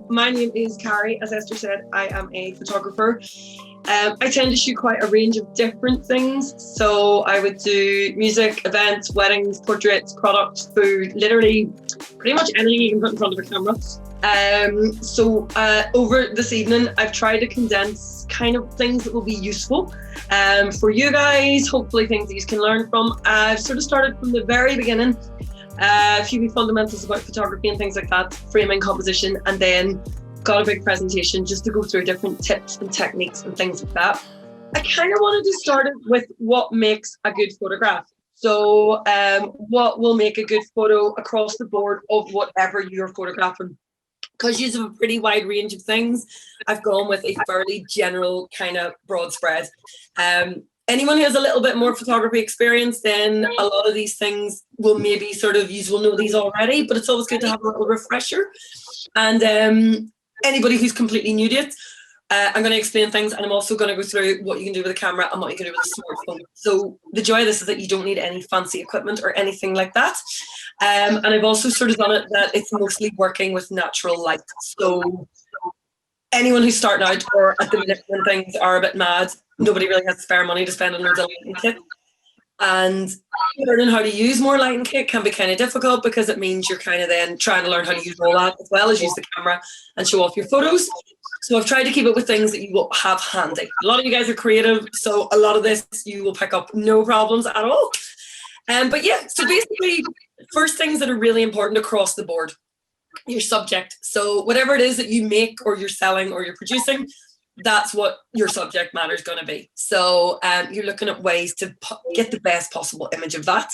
My name is Carrie. As Esther said, I am a photographer. I tend to shoot quite a range of different things. So I would do music, events, weddings, portraits, products, food, literally pretty much anything you can put in front of a camera. Over this evening, I've tried to condense kind of things that will be useful for you guys, hopefully things that you can learn from. I've sort of started from the very beginning, a few fundamentals about photography and things like that, framing, composition, and then got a big presentation just to go through different tips and techniques and things like that. I kind of wanted to start it with what makes a good photograph. So what will make a good photo across the board of whatever you're photographing? Because you have a pretty wide range of things, I've gone with a fairly general kind of broad spread. Anyone who has a little bit more photography experience, then a lot of these things will maybe sort of, you will know these already, but it's always good to have a little refresher. And anybody who's completely new to it, I'm going to explain things, and I'm also going to go through what you can do with a camera and what you can do with a smartphone. So the joy of this is that you don't need any fancy equipment or anything like that. And I've also sort of done it that it's mostly working with natural light. So anyone who's starting out, or at the minute when things are a bit mad, nobody really has spare money to spend on loads of lighting kit. And learning how to use more lighting kit can be kind of difficult, because it means you're kind of then trying to learn how to use all that as well as use the camera and show off your photos. So I've tried to keep it with things that you will have handy. A lot of you guys are creative, so a lot of this you will pick up no problems at all. But yeah, so basically, first things that are really important across the board, your subject. So whatever it is that you make or you're selling or you're producing, that's what your subject matter is going to be. So you're looking at ways to get the best possible image of that.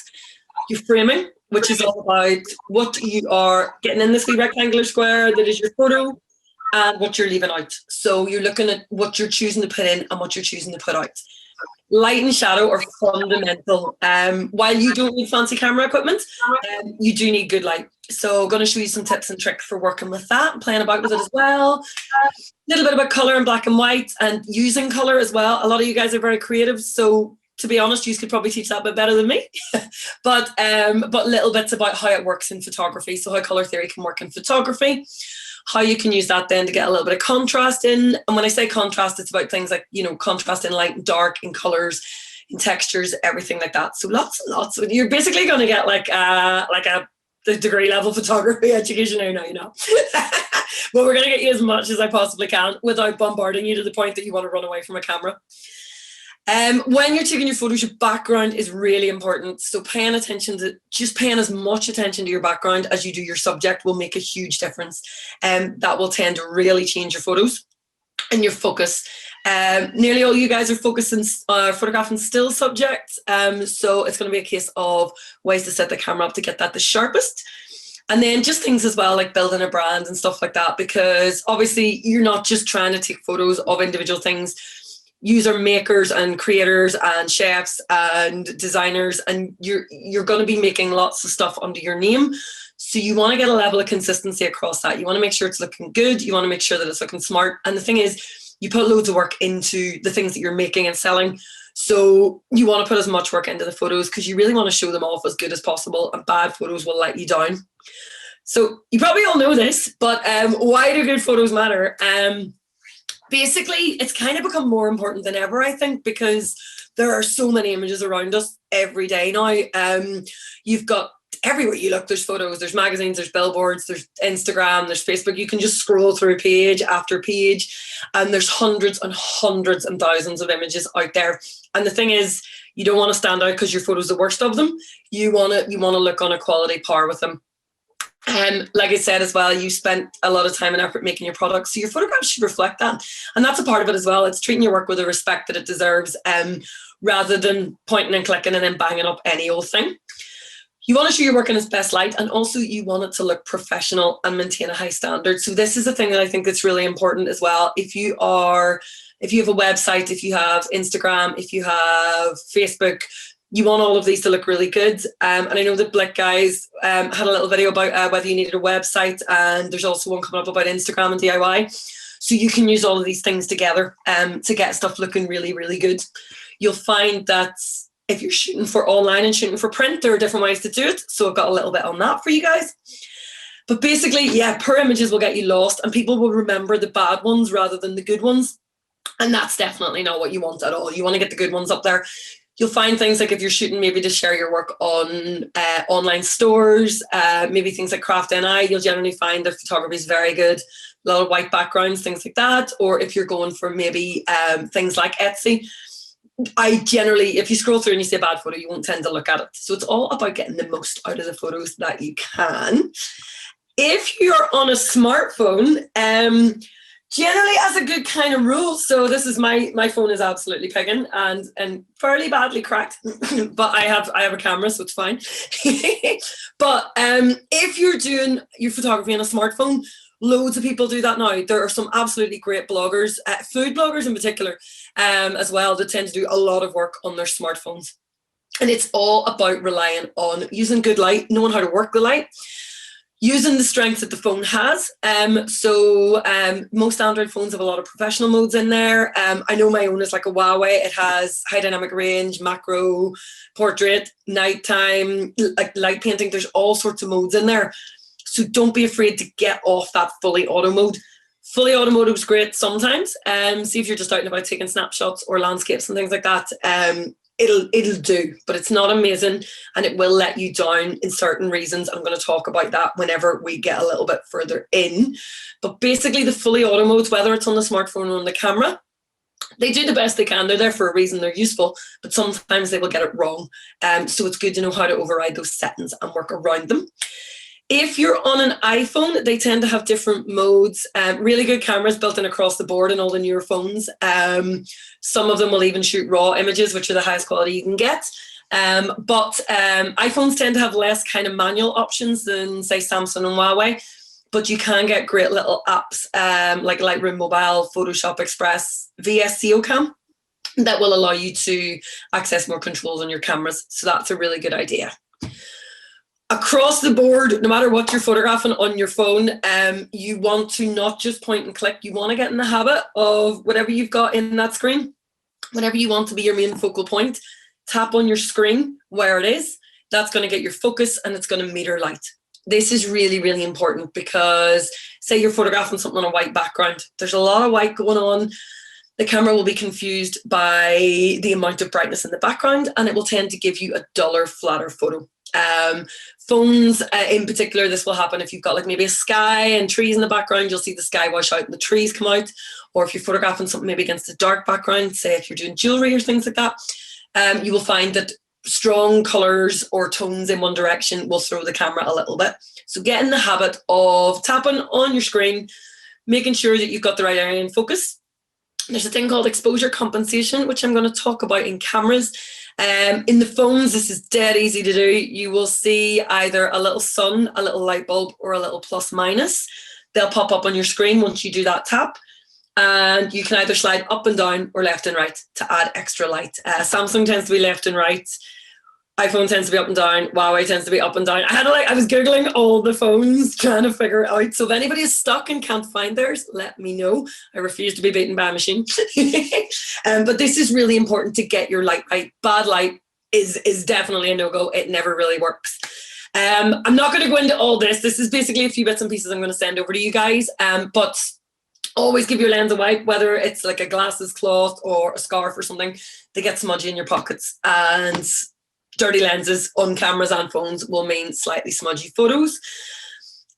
Your framing, which is all about what you are getting in this wee rectangular square that is your photo, and what you're leaving out. So you're looking at what you're choosing to put in and what you're choosing to put out. Light and shadow are fundamental. While you don't need fancy camera equipment, you do need good light. So I'm going to show you some tips and tricks for working with that and playing about with it as well. A little bit about colour and black and white and using colour as well. A lot of you guys are very creative, so to be honest, you could probably teach that a bit better than me. but little bits about how it works in photography. So how colour theory can work in photography, how you can use that then to get a little bit of contrast in. And when I say contrast, it's about things like, you know, contrast in light and dark, in colours, in textures, everything like that. So lots and lots. You're basically going to get like a degree level photography education now, you know. But we're going to get you as much as I possibly can without bombarding you to the point that you want to run away from a camera. When you're taking your photos, your background is really important. So paying attention to, just paying as much attention to your background as you do your subject will make a huge difference. That will tend to really change your photos and your focus. Nearly all you guys are focusing, photographing still subjects. So it's going to be a case of ways to set the camera up to get that the sharpest. And then just things as well, like building a brand and stuff like that, because obviously you're not just trying to take photos of individual things. User makers and creators and chefs and designers, and you're going to be making lots of stuff under your name. So you want to get a level of consistency across that. You want to make sure it's looking good. You want to make sure that it's looking smart. And the thing is, you put loads of work into the things that you're making and selling. So you want to put as much work into the photos because you really want to show them off as good as possible, and bad photos will let you down. So you probably all know this, but why do good photos matter? Basically, it's kind of become more important than ever, I think, because there are so many images around us every day now. You've got everywhere you look, there's photos, there's magazines, there's billboards, there's Instagram, there's Facebook. You can just scroll through page after page, and there's hundreds and hundreds and thousands of images out there. And the thing is, you don't want to stand out because your photo's the worst of them. You want to look on a quality par with them. Like I said as well, you spent a lot of time and effort making your product, so your photographs should reflect that. And that's a part of it as well. It's treating your work with the respect that it deserves, rather than pointing and clicking and then banging up any old thing. You want to show your work in its best light, and also you want it to look professional and maintain a high standard. So this is a thing that I think that's really important as well. If you have a website, if you have Instagram, if you have Facebook, you want all of these to look really good. And I know that Blick guys had a little video about whether you needed a website, and there's also one coming up about Instagram and DIY. So you can use all of these things together to get stuff looking really, really good. You'll find that If you're shooting for online and shooting for print, there are different ways to do it. So I've got a little bit on that for you guys. But basically, yeah, poor images will get you lost and people will remember the bad ones rather than the good ones. And that's definitely not what you want at all. You want to get the good ones up there. You'll find things like if you're shooting maybe to share your work on online stores, maybe things like Craft NI, you'll generally find the photography is very good. A lot of white backgrounds, things like that. Or if you're going for maybe things like Etsy, I generally, if you scroll through and you see a bad photo, you won't tend to look at it. So it's all about getting the most out of the photos that you can. If you're on a smartphone, generally as a good kind of rule, so this is my phone is absolutely pigging and fairly badly cracked, but I have a camera, so it's fine. But if you're doing your photography on a smartphone, loads of people do that now. There are some absolutely great bloggers, food bloggers in particular, as well, that tend to do a lot of work on their smartphones. And it's all about relying on using good light, knowing how to work the light, using the strengths that the phone has. Most Android phones have a lot of professional modes in there. I know my own is like a Huawei. It has high dynamic range, macro, portrait, nighttime, like light painting. There's all sorts of modes in there. So don't be afraid to get off that fully auto mode. Fully auto mode is great sometimes. See if you're just out and about taking snapshots or landscapes and things like that. It'll do, but it's not amazing and it will let you down in certain reasons. I'm going to talk about that whenever we get a little bit further in. But basically the fully auto modes, whether it's on the smartphone or on the camera, they do the best they can. They're there for a reason. They're useful, but sometimes they will get it wrong. So it's good to know how to override those settings and work around them. If you're on an iPhone, they tend to have different modes. Really good cameras built in across the board in all the newer phones. Some of them will even shoot raw images, which are the highest quality you can get. But iPhones tend to have less kind of manual options than, say, Samsung and Huawei. But you can get great little apps like Lightroom Mobile, Photoshop Express, VS Cam that will allow you to access more controls on your cameras. So that's a really good idea. Across the board, no matter what you're photographing on your phone, you want to not just point and click. You want to get in the habit of whatever you've got in that screen, whatever you want to be your main focal point, tap on your screen where it is. That's going to get your focus and it's going to meter light. This is really, really important because say you're photographing something on a white background. There's a lot of white going on. The camera will be confused by the amount of brightness in the background and it will tend to give you a duller, flatter photo. Phones in particular, this will happen if you've got like maybe a sky and trees in the background. You'll see the sky wash out and the trees come out. Or if you're photographing something maybe against a dark background, say if you're doing jewelry or things like that, you will find that strong colors or tones in one direction will throw the camera a little bit. So get in the habit of tapping on your screen, making sure that you've got the right area in focus. There's a thing called exposure compensation, which I'm going to talk about in cameras. In the phones, this is dead easy to do. You will see either a little sun, a little light bulb, or a little plus minus. They'll pop up on your screen once you do that tap. And you can either slide up and down or left and right to add extra light. Samsung tends to be left and right. iPhone tends to be up and down. Huawei tends to be up and down. I was Googling all the phones trying to figure it out. So if anybody is stuck and can't find theirs, let me know. I refuse to be beaten by a machine. But this is really important to get your light right. Bad light is definitely a no-go. It never really works. I'm not going to go into all this. This is basically a few bits and pieces I'm going to send over to you guys. But always give your lens a wipe, whether it's like a glasses cloth or a scarf or something. They get smudgy in your pockets, and dirty lenses on cameras and phones will mean slightly smudgy photos.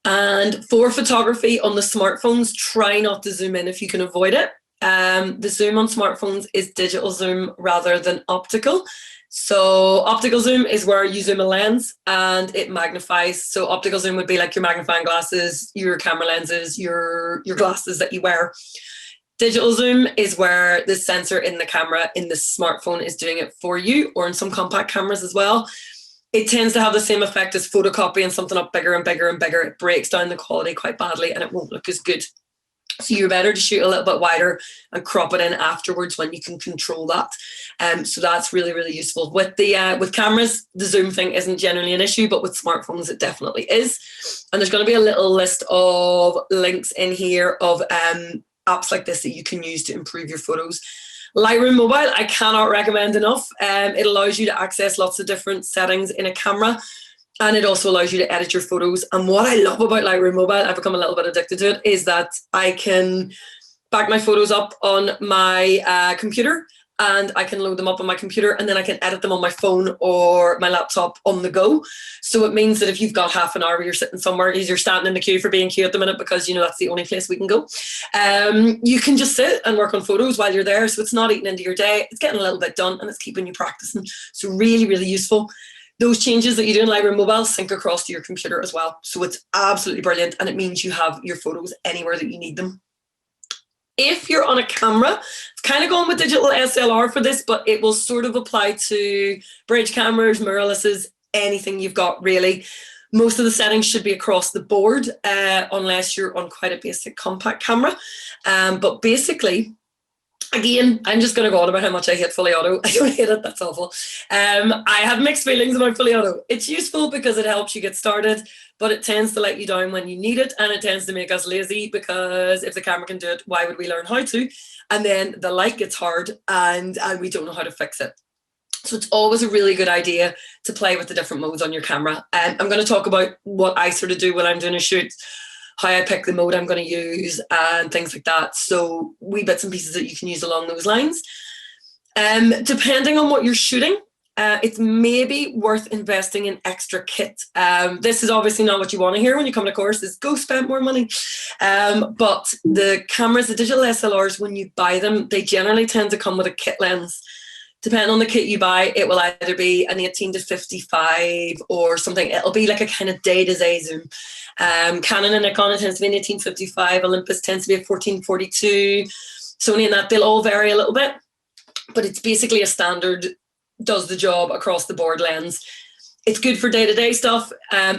And for photography on the smartphones, try not to zoom in if you can avoid it. The zoom on smartphones is digital zoom rather than optical. So optical zoom is where you zoom a lens and it magnifies. So optical zoom would be like your magnifying glasses, your camera lenses, your glasses that you wear. Digital zoom is where the sensor in the camera in the smartphone is doing it for you, or in some compact cameras as well. It tends to have the same effect as photocopying something up bigger and bigger and bigger. It breaks down the quality quite badly and it won't look as good. So you're better to shoot a little bit wider and crop it in afterwards when you can control that. So that's really, really useful. With cameras, the zoom thing isn't generally an issue, but with smartphones, it definitely is. And there's going to be a little list of links in here of apps like this that you can use to improve your photos. Lightroom Mobile, I cannot recommend enough. It allows you to access lots of different settings in a camera, and it also allows you to edit your photos. And what I love about Lightroom Mobile, I've become a little bit addicted to it, is that I can back my photos up on my computer, and I can load them up on my computer, and then I can edit them on my phone or my laptop on the go. So it means that if you've got half an hour where you're sitting somewhere, you're standing in the queue for B&Q at the minute, because that's the only place we can go, you can just sit and work on photos while you're there. So it's not eating into your day, it's getting a little bit done, and it's keeping you practicing. So really, really useful. Those changes that you do in Lightroom Mobile sync across to your computer as well. So it's absolutely brilliant, and it means you have your photos anywhere that you need them. If you're on a camera, it's kind of going with digital SLR for this, but it will sort of apply to bridge cameras, mirrorlesses, anything you've got really. Most of the settings should be across the board, unless you're on quite a basic compact camera. But basically, again, I'm just going to go on about how much I hate fully auto. I don't hate it, that's awful. I have mixed feelings about fully auto. It's useful because it helps you get started, but it tends to let you down when you need it, and it tends to make us lazy, because if the camera can do it, why would we learn how to? And then the light gets hard, and we don't know how to fix it. So it's always a really good idea to play with the different modes on your camera. I'm going to talk about what I sort of do when I'm doing a shoot, how I pick the mode I'm going to use, and things like that. So wee bits and pieces that you can use along those lines. Depending on what you're shooting, it's maybe worth investing in extra kit. This is obviously not what you want to hear when you come to courses. Go spend more money. But the cameras, the digital SLRs, when you buy them, they generally tend to come with a kit lens. Depending on the kit you buy, it will either be an 18-55 or something. It'll be like a kind of day-to-day zoom. Canon and Nikon, it tends to be an 18-55. Olympus tends to be a 14-42. Sony and that, they'll all vary a little bit. But it's basically a standard, does the job across the board lens. It's good for day-to-day stuff.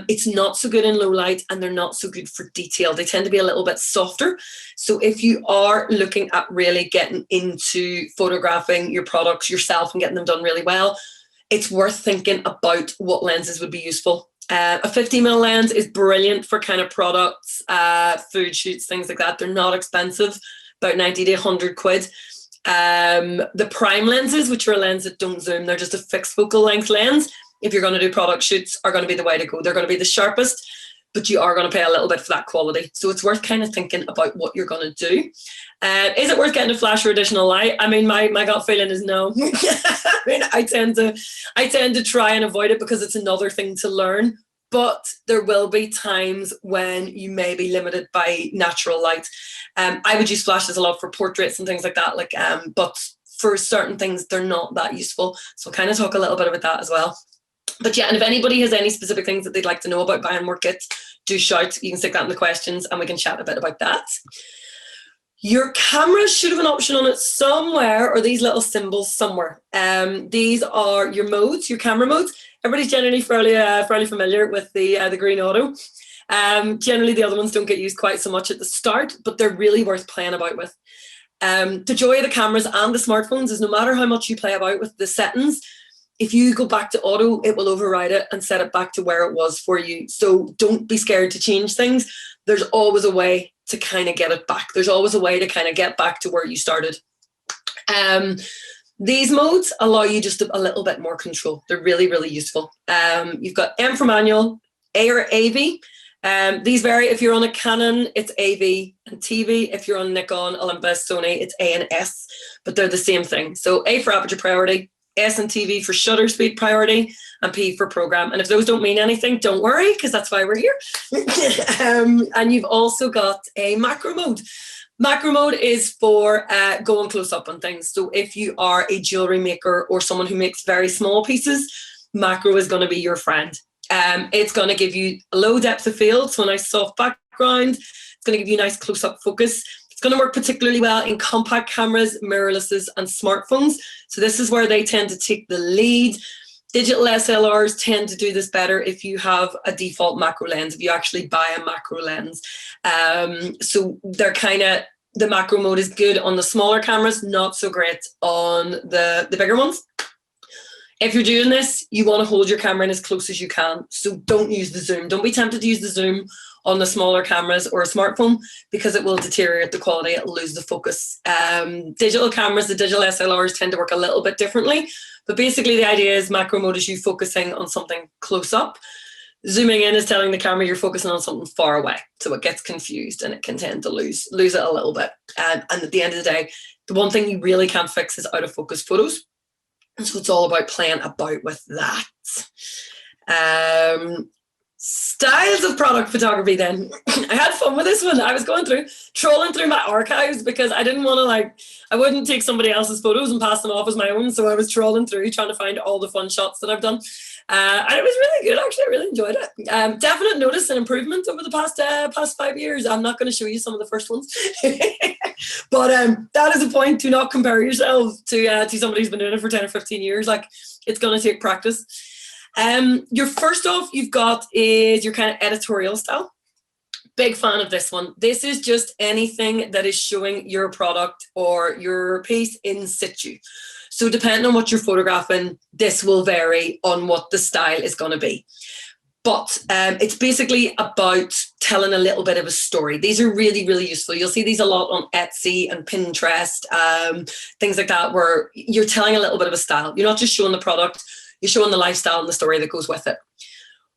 It's not so good in low light, and they're not so good for detail. They tend to be a little bit softer. So if you are looking at really getting into photographing your products yourself and getting them done really well, it's worth thinking about what lenses would be useful. A 50mm lens is brilliant for kind of products, food shoots, things like that. They're not expensive, about 90 to 100 quid. The prime lenses, which are a lens that don't zoom, they're just a fixed focal length lens. If you're going to do product shoots, are going to be the way to go. They're going to be the sharpest, but you are going to pay a little bit for that quality. So it's worth kind of thinking about what you're going to do. Is it worth getting a flash or additional light? I mean, my gut feeling is no. I mean, I tend to try and avoid it because it's another thing to learn. But there will be times when you may be limited by natural light. I would use flashes a lot for portraits and things like that. But for certain things, they're not that useful. So I'll kind of talk a little bit about that as well. But yeah, and if anybody has any specific things that they'd like to know about buying more kits, do shout. You can stick that in the questions and we can chat a bit about that. Your camera should have an option on it somewhere, or these little symbols somewhere. These are your modes, your camera modes. Everybody's generally fairly familiar with the green auto. Generally, the other ones don't get used quite so much at the start, but they're really worth playing about with. The joy of the cameras and the smartphones is no matter how much you play about with the settings, if you go back to auto, it will override it and set it back to where it was for you. So don't be scared to change things. There's always a way to kind of get it back. There's always a way to kind of get back to where you started. These modes allow you just a little bit more control. They're really, really useful. You've got M for manual, A or AV. These vary. If you're on a Canon, it's AV and TV. If you're on Nikon, Olympus, Sony, it's A and S, but they're the same thing. So A for aperture priority, S and TV for shutter speed priority, and P for program. And if those don't mean anything, don't worry, because that's why we're here. And you've also got a macro mode. Macro mode is for going close up on things. So if you are a jewelry maker or someone who makes very small pieces, macro is going to be your friend. It's going to give you a low depth of field, so a nice soft background. It's going to give you a nice close-up focus. It's going to work particularly well in compact cameras, mirrorlesses, and smartphones. So this is where they tend to take the lead. Digital SLRs tend to do this better if you have a default macro lens, if you actually buy a macro lens. So they're kind of, the macro mode is good on the smaller cameras, not so great on the bigger ones. If you're doing this, you want to hold your camera in as close as you can. So don't use the zoom. Don't be tempted to use the zoom on the smaller cameras or a smartphone, because it will deteriorate the quality. It'll lose the focus. Digital cameras, the digital SLRs, tend to work a little bit differently. But basically the idea is macro mode is you focusing on something close up. Zooming in is telling the camera you're focusing on something far away. So it gets confused and it can tend to lose it a little bit. And at the end of the day, the one thing you really can't fix is out of focus photos. And so it's all about playing about with that. Styles of product photography then. I had fun with this one. I was trolling through my archives because I didn't want to I wouldn't take somebody else's photos and pass them off as my own. So I was trolling through trying to find all the fun shots that I've done. And it was really good, actually. I really enjoyed it. Definite notice and improvement over the past 5 years. I'm not going to show you some of the first ones. But that is the point. Do not compare yourself to somebody who's been doing it for 10 or 15 years. It's going to take practice. Your first off you've got is your kind of editorial style. Big fan of this one. This is just anything that is showing your product or your piece in situ. So depending on what you're photographing, this will vary on what the style is going to be. But it's basically about telling a little bit of a story. These are really, really useful. You'll see these a lot on Etsy and Pinterest, things like that, where you're telling a little bit of a style. You're not just showing the product, you're showing the lifestyle and the story that goes with it.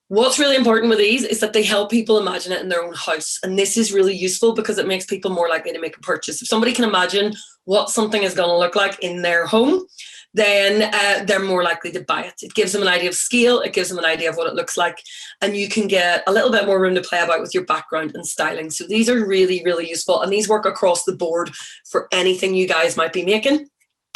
What's really important with these is that they help people imagine it in their own house. And this is really useful because it makes people more likely to make a purchase. If somebody can imagine what something is going to look like in their home, then they're more likely to buy it. It gives them an idea of scale. It gives them an idea of what it looks like. And you can get a little bit more room to play about with your background and styling. So these are really, really useful. And these work across the board for anything you guys might be making.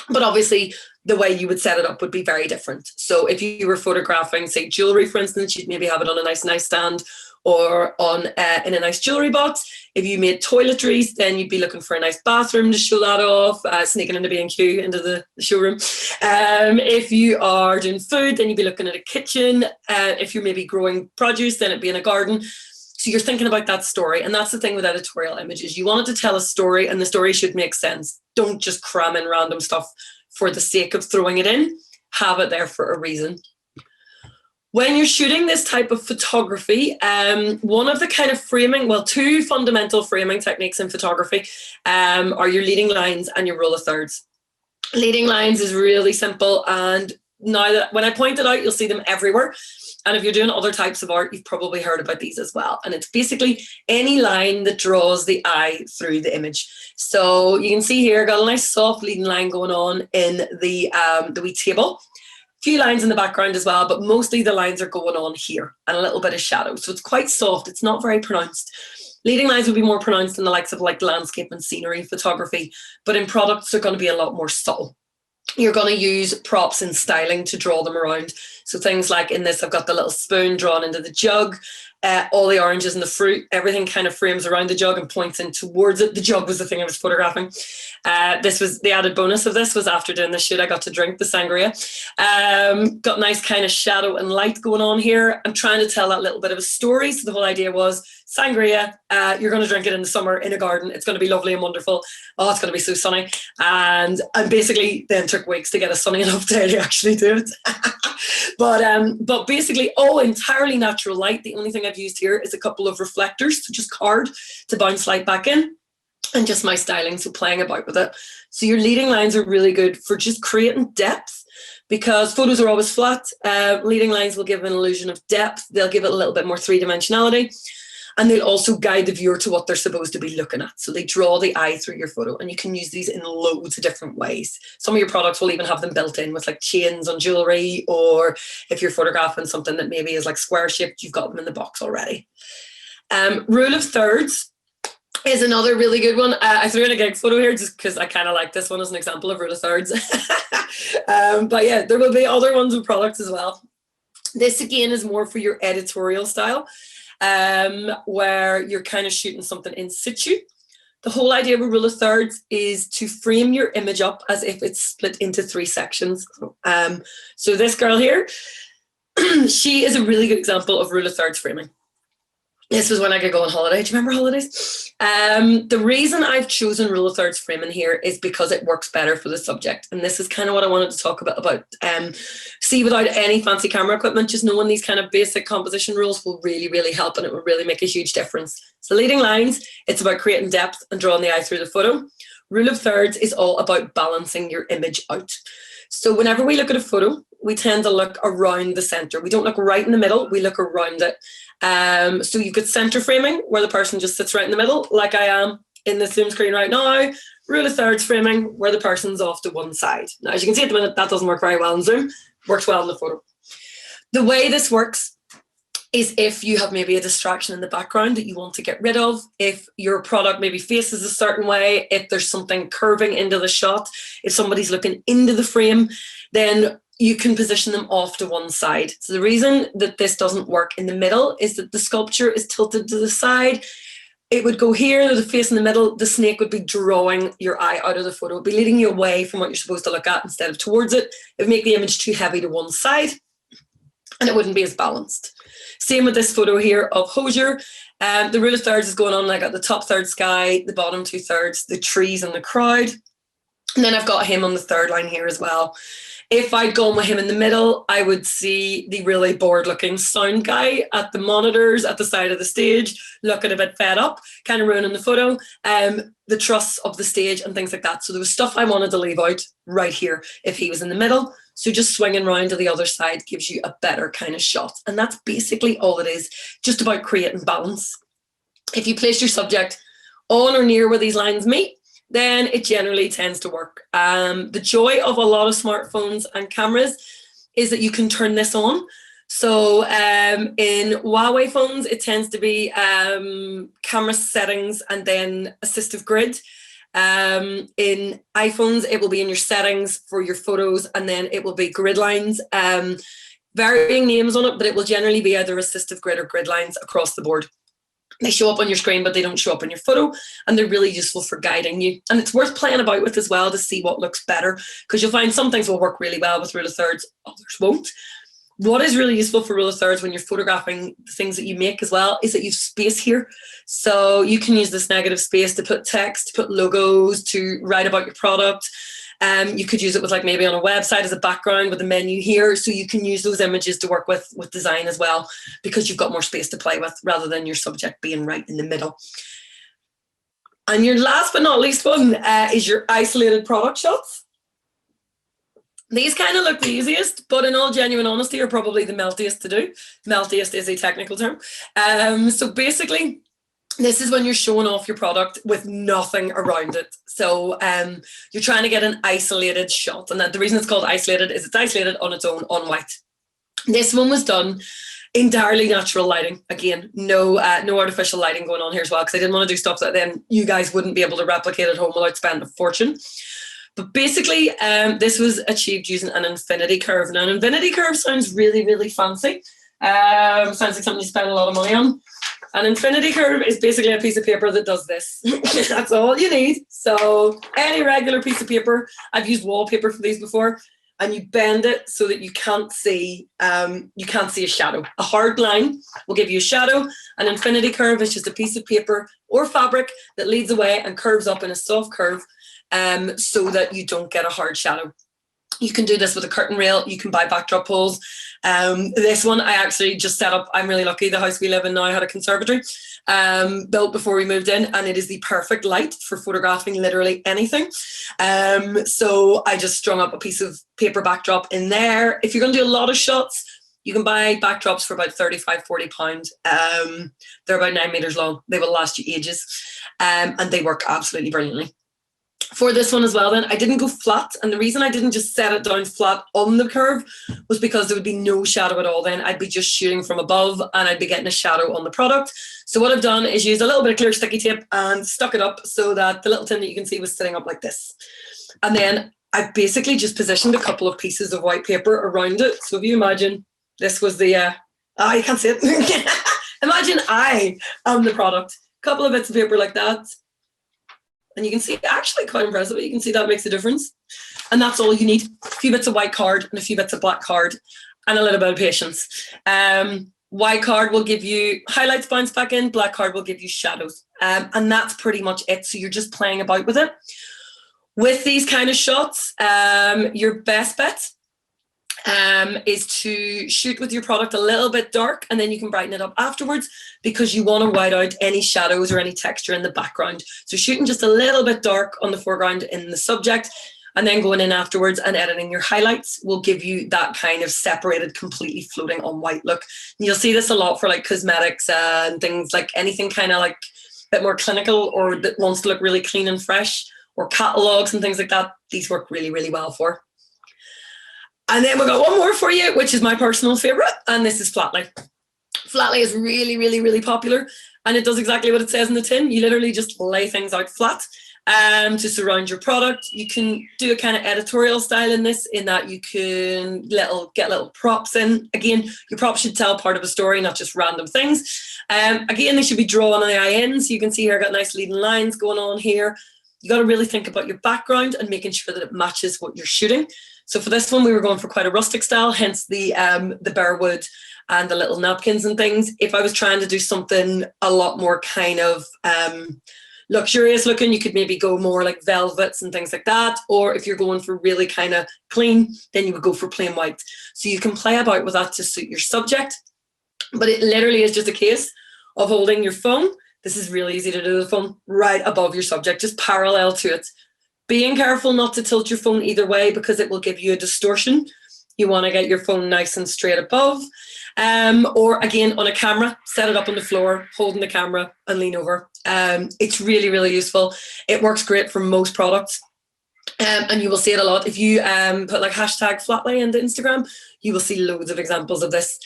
But obviously, the way you would set it up would be very different. So if you were photographing, say, jewelry, for instance, you'd maybe have it on a nice nightstand or on in a nice jewelry box. If you made toiletries, then you'd be looking for a nice bathroom to show that off, sneaking into B&Q into the showroom. If you are doing food, then you'd be looking at a kitchen. If you're maybe growing produce, then it'd be in a garden. So you're thinking about that story. And that's the thing with editorial images. You want it to tell a story, and the story should make sense. Don't just cram in random stuff for the sake of throwing it in. Have it there for a reason. When you're shooting this type of photography, one of the kind of framing, well, two fundamental framing techniques in photography are your leading lines and your rule of thirds. Leading lines is really simple, and now that when I point it out, you'll see them everywhere. And if you're doing other types of art, you've probably heard about these as well. And it's basically any line that draws the eye through the image. So you can see here, got a nice soft leading line going on in the wee table. A few lines in the background as well, but mostly the lines are going on here and a little bit of shadow. So it's quite soft. It's not very pronounced. Leading lines would be more pronounced in the likes of landscape and scenery photography, but in products, they're going to be a lot more subtle. You're going to use props and styling to draw them around. So things like in this, I've got the little spoon drawn into the jug, all the oranges and the fruit, everything kind of frames around the jug and points in towards it. The jug was the thing I was photographing. This was the added bonus of this was after doing this shoot, I got to drink the sangria. Got nice kind of shadow and light going on here. I'm trying to tell that little bit of a story. So the whole idea was sangria, you're going to drink it in the summer in a garden. It's going to be lovely and wonderful. Oh, it's going to be so sunny. And I basically then took weeks to get a sunny enough day to actually do it. But basically all entirely natural light. The only thing I've used here is a couple of reflectors, so just card to bounce light back in, and just my styling, so playing about with it. So your leading lines are really good for just creating depth, because photos are always flat. Leading lines will give an illusion of depth. They'll give it a little bit more three-dimensionality. And they'll also guide the viewer to what they're supposed to be looking at. So they draw the eye through your photo, and you can use these in loads of different ways. Some of your products will even have them built in with chains on jewelry, or if you're photographing something that maybe is square shaped, you've got them in the box already. Rule of thirds is another really good one. I threw in a gig photo here just because I kind of like this one as an example of rule of thirds. But yeah, there will be other ones with products as well. This again is more for your editorial style. Where you're kind of shooting something in situ. The whole idea of a rule of thirds is to frame your image up as if it's split into three sections. So this girl here, she is a really good example of rule of thirds framing. This was when I could go on holiday. Do you remember holidays? The reason I've chosen rule of thirds framing here is because it works better for the subject. And this is kind of what I wanted to talk about. See, without any fancy camera equipment, just knowing these kind of basic composition rules will really, really help, and it will really make a huge difference. So leading lines, it's about creating depth and drawing the eye through the photo. Rule of thirds is all about balancing your image out. So whenever we look at a photo, we tend to look around the center. We don't look right in the middle, we look around it. So you've got center framing, where the person just sits right in the middle, like I am in the Zoom screen right now. Rule of thirds framing, where the person's off to one side. Now, as you can see at the minute, that doesn't work very well in Zoom. Works well in the photo. The way this works is if you have maybe a distraction in the background that you want to get rid of, if your product maybe faces a certain way, if there's something curving into the shot, if somebody's looking into the frame, then you can position them off to one side. So the reason that this doesn't work in the middle is that the sculpture is tilted to the side. It would go here, there's a face in the middle, the snake would be drawing your eye out of the photo. It would be leading you away from what you're supposed to look at instead of towards it. It would make the image too heavy to one side, and it wouldn't be as balanced. Same with this photo here of Hosier. The rule of thirds is going on like at the top third sky, the bottom 2/3, the trees and the crowd. And then I've got him on the third line here as well. If I'd gone with him in the middle, I would see the really bored looking sound guy at the monitors at the side of the stage, looking a bit fed up, kind of ruining the photo, the truss of the stage and things like that. So there was stuff I wanted to leave out right here if he was in the middle. So just swinging around to the other side gives you a better kind of shot. And that's basically all it is, just about creating balance. If you place your subject on or near where these lines meet, then it generally tends to work. The joy of a lot of smartphones and cameras is that you can turn this on. So in Huawei phones, it tends to be camera settings and then assistive grid. In iPhones, it will be in your settings for your photos, and then it will be grid lines. Varying names on it, but it will generally be either assistive grid or grid lines across the board. They show up on your screen, but they don't show up in your photo, and they're really useful for guiding you. And it's worth playing about with as well to see what looks better, because you'll find some things will work really well with rule of thirds, others won't. What is really useful for rule of thirds when you're photographing the things that you make as well is that you've space here. So you can use this negative space to put text, to put logos, to write about your product. You could use it with like maybe on a website as a background with a menu here. So you can use those images to work with design as well, because you've got more space to play with rather than your subject being right in the middle. And your last but not least one is your isolated product shots. These kind of look the easiest, but in all genuine honesty are probably the meltiest to do. Meltiest is a technical term. So basically, this is when you're showing off your product with nothing around it. So you're trying to get an isolated shot. And the reason it's called isolated is it's isolated on its own on white. This one was done entirely natural lighting. Again, no artificial lighting going on here as well, because I didn't want to do stuff that then you guys wouldn't be able to replicate at home without spending a fortune. But basically, this was achieved using an infinity curve. Now, an infinity curve sounds really, really fancy. Sounds like something you spend a lot of money on. An infinity curve is basically a piece of paper that does this. That's all you need. So any regular piece of paper, I've used wallpaper for these before, and you bend it so that you can't see a shadow. A hard line will give you a shadow. An infinity curve is just a piece of paper or fabric that leads away and curves up in a soft curve, so that you don't get a hard shadow. You can do this with a curtain rail. You can buy backdrop poles. This one I actually just set up. I'm really lucky. The house we live in now had a conservatory built before we moved in, and it is the perfect light for photographing literally anything. So I just strung up a piece of paper backdrop in there. If you're going to do a lot of shots, you can buy backdrops for about 35, 40 pounds. They're about 9 meters long. They will last you ages, and they work absolutely brilliantly. For this one as well then, I didn't go flat, and the reason I didn't just set it down flat on the curve was because there would be no shadow at all then. I'd be just shooting from above and I'd be getting a shadow on the product. So what I've done is used a little bit of clear sticky tape and stuck it up so that the little tin that you can see was sitting up like this. And then I basically just positioned a couple of pieces of white paper around it. So if you imagine this was the, you can't see it. Imagine I am the product. A couple of bits of paper like that. And you can see, actually quite impressive, but you can see that makes a difference. And that's all you need. A few bits of white card and a few bits of black card and a little bit of patience. White card will give you highlights bounce back in, black card will give you shadows. And that's pretty much it. So you're just playing about with it. With these kind of shots, your best bet is to shoot with your product a little bit dark, and then you can brighten it up afterwards, because you want to white out any shadows or any texture in the background. So shooting just a little bit dark on the foreground in the subject, and then going in afterwards and editing your highlights will give you that kind of separated, completely floating on white look. And you'll see this a lot for like cosmetics and things, like anything kind of like a bit more clinical or that wants to look really clean and fresh, or catalogs and things like that. These work really, really well for. And then we've got one more for you, which is my personal favorite, and this is Flatlay. Flatlay is really, really, really popular, and it does exactly what it says in the tin. You literally just lay things out flat to surround your product. You can do a kind of editorial style in this, in that you can get little props in. Again, your props should tell part of a story, not just random things. Again, they should be drawn on the eye in, so you can see here I've got nice leading lines going on here. You got to really think about your background and making sure that it matches what you're shooting. So for this one, we were going for quite a rustic style, hence the bare wood and the little napkins and things. If I was trying to do something a lot more kind of luxurious looking, you could maybe go more like velvets and things like that. Or if you're going for really kind of clean, then you would go for plain white. So you can play about with that to suit your subject. But it literally is just a case of holding your phone. This is really easy to do with the phone, right above your subject, just parallel to it. Being careful not to tilt your phone either way, because it will give you a distortion. You want to get your phone nice and straight above. Or again, on a camera, set it up on the floor, holding the camera and lean over. It's really, really useful. It works great for most products. And you will see it a lot. If you put like hashtag Flatlay into Instagram, you will see loads of examples of this.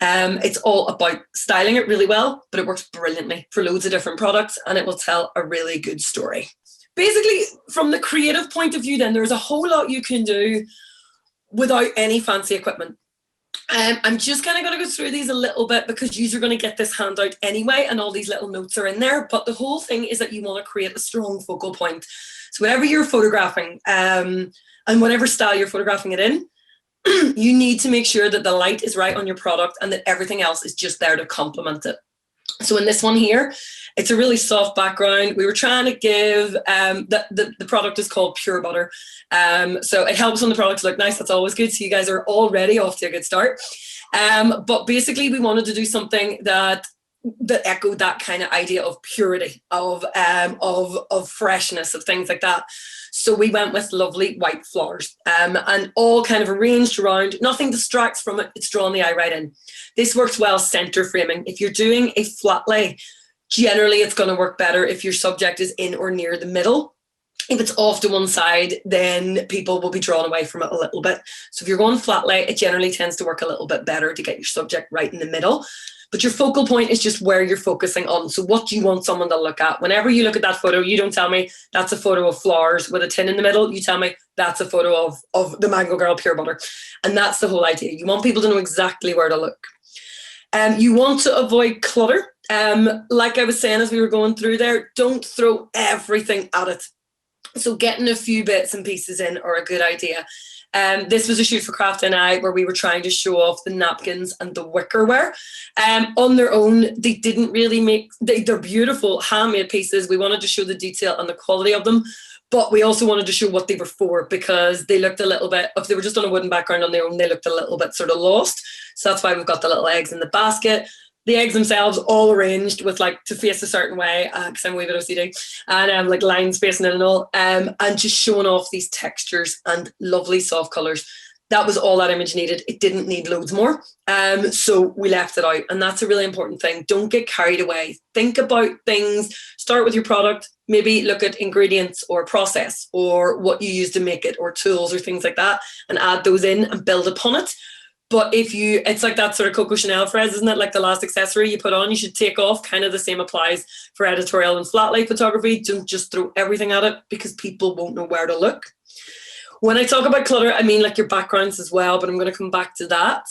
It's all about styling it really well, but it works brilliantly for loads of different products, and it will tell a really good story. Basically, from the creative point of view, then there's a whole lot you can do without any fancy equipment. I'm just kind of going to go through these a little bit, because you're going to get this handout anyway, and all these little notes are in there. But the whole thing is that you want to create a strong focal point. So whatever you're photographing, and whatever style you're photographing it in, you need to make sure that the light is right on your product and that everything else is just there to complement it. So in this one here, it's a really soft background. We were trying to give, the product is called Pure Butter. So it helps when the products look nice. That's always good. So you guys are already off to a good start. But basically we wanted to do something that echoed that kind of idea of purity, of freshness, of things like that. So we went with lovely white flowers, and all kind of arranged around. Nothing distracts from it. It's drawing the eye right in. This works well center framing. If you're doing a flat lay, generally it's going to work better if your subject is in or near the middle. If it's off to one side, then people will be drawn away from it a little bit. So if you're going flat lay, it generally tends to work a little bit better to get your subject right in the middle. But your focal point is just where you're focusing on. So what do you want someone to look at? Whenever you look at that photo, you don't tell me that's a photo of flowers with a tin in the middle. You tell me that's a photo of the Mango Girl Pure Butter. And that's the whole idea. You want people to know exactly where to look. You want to avoid clutter. Like I was saying as we were going through there, don't throw everything at it. So getting a few bits and pieces in are a good idea. This was a shoot for Craft and I where we were trying to show off the napkins and the wickerware. On their own, they didn't really they're beautiful handmade pieces. We wanted to show the detail and the quality of them, but we also wanted to show what they were for, because they looked a little bit, if they were just on a wooden background on their own, they looked a little bit sort of lost. So that's why we've got the little eggs in the basket. The eggs themselves all arranged with like to face a certain way, because I'm a wee bit OCD, and like lines facing it and all, and just showing off these textures and lovely soft colours. That was all that image needed. It didn't need loads more. So we left it out, and that's a really important thing. Don't get carried away. Think about things. Start with your product. Maybe look at ingredients or process or what you use to make it, or tools or things like that, and add those in and build upon it. But it's like that sort of Coco Chanel phrase, isn't it? Like the last accessory you put on, you should take off. Kind of the same applies for editorial and flat lay photography. Don't just throw everything at it, because people won't know where to look. When I talk about clutter, I mean like your backgrounds as well, but I'm going to come back to that.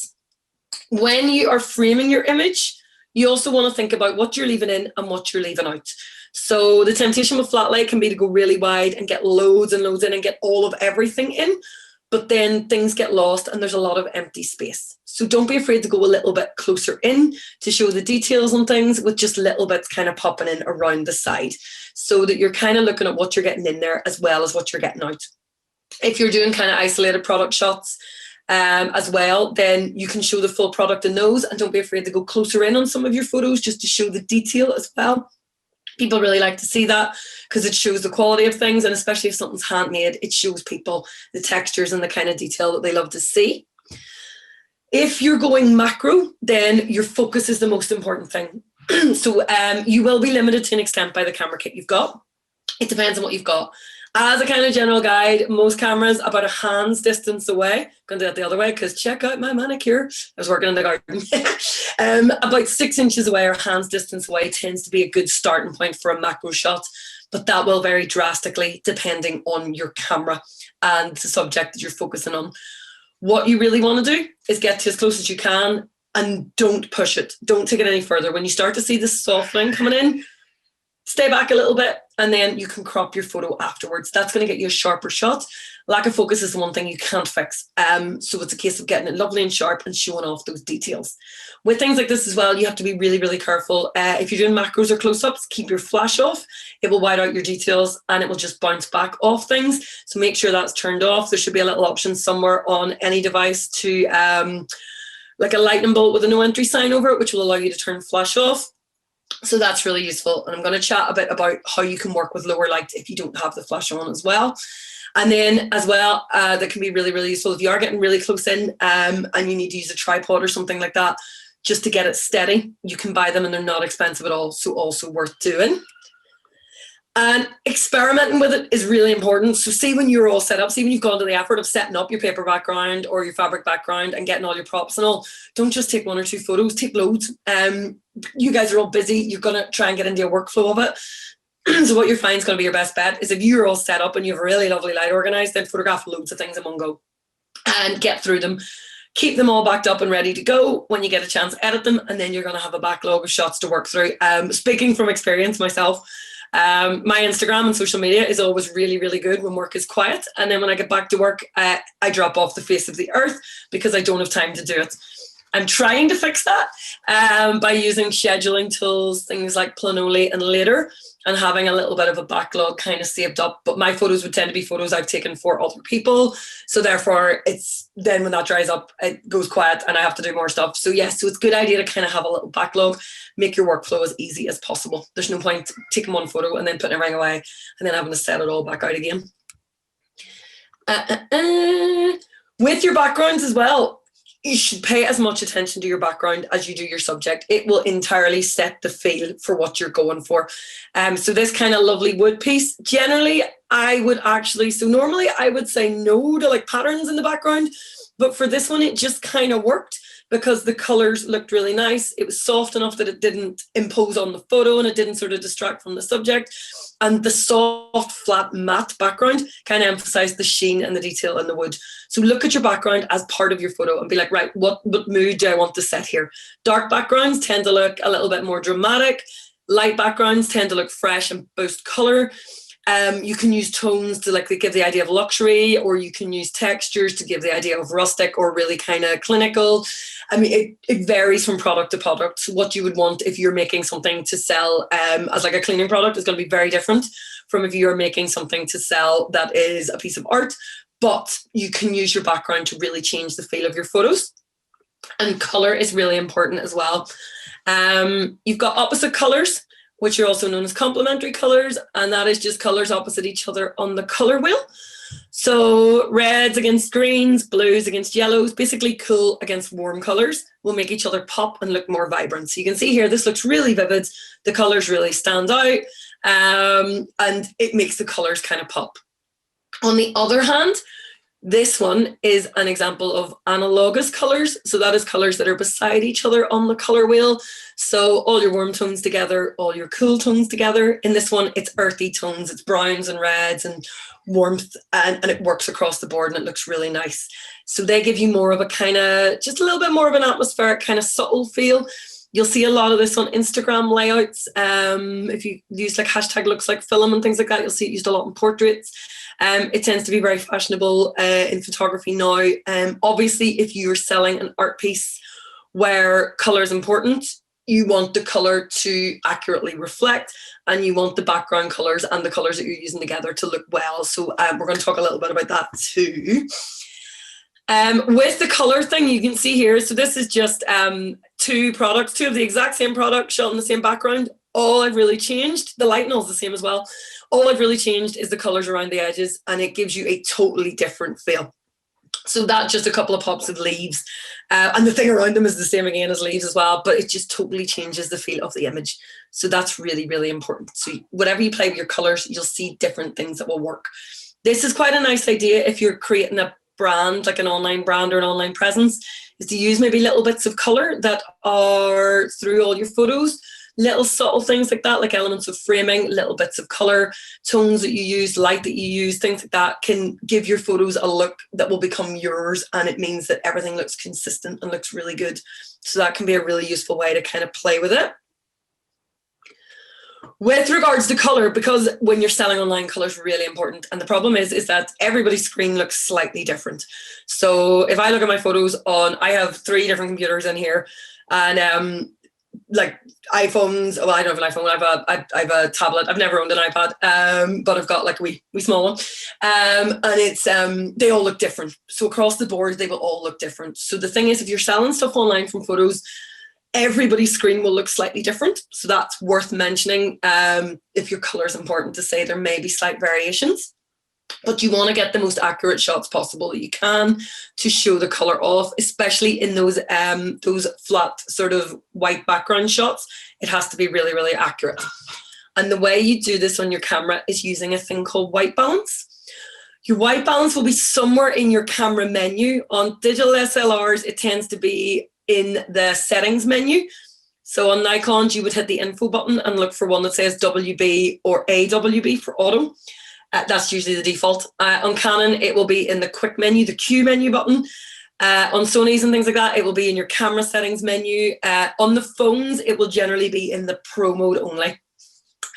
When you are framing your image, you also want to think about what you're leaving in and what you're leaving out. So the temptation with flat lay can be to go really wide and get loads and loads in and get all of everything in. but then things get lost and there's a lot of empty space. So don't be afraid to go a little bit closer in to show the details on things with just little bits kind of popping in around the side, so that you're kind of looking at what you're getting in there as well as what you're getting out. If you're doing kind of isolated product shots as well, then you can show the full product in those, and don't be afraid to go closer in on some of your photos just to show the detail as well. People really like to see that because it shows the quality of things, and especially if something's handmade, it shows people the textures and the kind of detail that they love to see. If you're going macro, then your focus is the most important thing. So you will be limited to an extent by the camera kit you've got. It depends on what you've got. As a kind of general guide, most cameras about a hand's distance away. I'm going to do it the other way because check out my manicure. I was working in the garden. About 6 inches away or hand's distance away tends to be a good starting point for a macro shot, but that will vary drastically depending on your camera and the subject that you're focusing on. What you really want to do is get to as close as you can and don't push it. Don't take it any further. When you start to see the softening coming in, stay back a little bit and then you can crop your photo afterwards. That's going to get you a sharper shot. Lack of focus is the one thing you can't fix. So it's a case of getting it lovely and sharp and showing off those details. With things like this as well, you have to be really, really careful. If you're doing macros or close-ups, keep your flash off. It will white out your details and it will just bounce back off things. So make sure that's turned off. There should be a little option somewhere on any device to like a lightning bolt with a no entry sign over it, which will allow you to turn flash off. So that's really useful. And I'm going to chat a bit about how you can work with lower light if you don't have the flash on as well. And then as well, that can be really, really useful if you are getting really close in and you need to use a tripod or something like that just to get it steady. You can buy them and they're not expensive at all. So also worth doing. And experimenting with it is really important. So see when you're all set up, see when you've gone to the effort of setting up your paper background or your fabric background and getting all your props and all, don't just take 1 or 2 photos, take loads. You guys are all busy. You're going to try and get into a workflow of it. So what you find is going to be your best bet is if you're all set up and you have a really lovely light organized, then photograph loads of things in one go and get through them. Keep them all backed up and ready to go. When you get a chance, edit them, and then you're going to have a backlog of shots to work through. Speaking from experience myself, my Instagram and social media is always really, really good when work is quiet. And then when I get back to work, I drop off the face of the earth because I don't have time to do it. I'm trying to fix that by using scheduling tools, things like Planoly and Later, and having a little bit of a backlog kind of saved up. But my photos would tend to be photos I've taken for other people. So therefore, it's then when that dries up, it goes quiet and I have to do more stuff. So yes, so it's a good idea to kind of have a little backlog, make your workflow as easy as possible. There's no point taking one photo and then putting everything away and then having to set it all back out again. With your backgrounds as well, you should pay as much attention to your background as you do your subject. It will entirely set the feel for what you're going for. So this kind of lovely wood piece, generally I would actually, so normally I would say no to like patterns in the background, but for this one it just kind of worked because the colors looked really nice. It was soft enough that it didn't impose on the photo and it didn't sort of distract from the subject. And the soft, flat, matte background kind of emphasized the sheen and the detail in the wood. So look at your background as part of your photo and be like, right, what mood do I want to set here? Dark backgrounds tend to look a little bit more dramatic. Light backgrounds tend to look fresh and boost color. You can use tones to like give the idea of luxury, or you can use textures to give the idea of rustic or really kind of clinical. I mean, it varies from product to product. So what you would want if you're making something to sell as like a cleaning product is going to be very different from if you're making something to sell that is a piece of art. But you can use your background to really change the feel of your photos. And color is really important as well. You've got opposite colors, which are also known as complementary colors, and that is just colors opposite each other on the color wheel. So reds against greens, blues against yellows, basically cool against warm colors will make each other pop and look more vibrant. So you can see here, this looks really vivid. The colors really stand out, and it makes the colors kind of pop. On the other hand, this one is an example of analogous colors. So that is colors that are beside each other on the color wheel. So all your warm tones together, all your cool tones together. In this one, it's earthy tones. It's browns and reds and warmth, and it works across the board and it looks really nice. So they give you more of a kind of, just a little bit more of an atmospheric kind of subtle feel. You'll see a lot of this on Instagram layouts. If you use like hashtag looks like film and things like that, you'll see it used a lot in portraits. It tends to be very fashionable in photography now. Obviously, if you're selling an art piece where colour is important, you want the colour to accurately reflect, and you want the background colours and the colours that you're using together to look well. So we're going to talk a little bit about that too. With the colour thing, you can see here, so this is just two products, two of the exact same product shot in the same background. All I've really changed, the lighting is the same as well. All I've really changed is the colours around the edges, and it gives you a totally different feel. So that's just a couple of pops of leaves, and the thing around them is the same again as leaves as well, but it just totally changes the feel of the image. So that's really, really important. So whatever you play with your colours, you'll see different things that will work. This is quite a nice idea if you're creating a brand, like an online brand or an online presence, is to use maybe little bits of colour that are through all your photos. Little subtle things like that, like elements of framing, little bits of colour, tones that you use, light that you use, things like that can give your photos a look that will become yours, and it means that everything looks consistent and looks really good. So that can be a really useful way to kind of play with it. With regards to colour, because when you're selling online, colour is really important. And the problem is that everybody's screen looks slightly different. So if I look at my photos I have 3 different computers in here, and like iPhones, well, I don't have an iPhone, I have a tablet. I've never owned an iPad, but I've got like a wee small one. And it's, they all look different. So across the board, they will all look different. So the thing is, if you're selling stuff online from photos, everybody's screen will look slightly different. So that's worth mentioning. If your colour is important, to say there may be slight variations, but you want to get the most accurate shots possible that you can to show the colour off, especially in those flat sort of white background shots. It has to be really, really accurate. And the way you do this on your camera is using a thing called white balance. Your white balance will be somewhere in your camera menu. On digital SLRs, it tends to be in the settings menu. So on Nikons, you would hit the info button and look for one that says WB or AWB for auto. That's usually the default. On Canon, it will be in the quick menu, the Q menu button. On Sony's and things like that, it will be in your camera settings menu. On the phones, it will generally be in the pro mode only.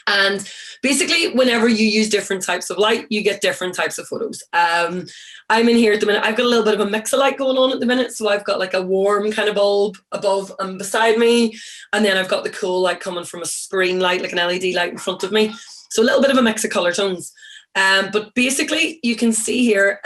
And basically, whenever you use different types of light, you get different types of photos. I'm in here at the minute. I've got a little bit of a mix of light going on at the minute. So I've got like a warm kind of bulb above and beside me. And then I've got the cool light coming from a screen light, like an LED light in front of me. So a little bit of a mix of colour tones. But basically, you can see here,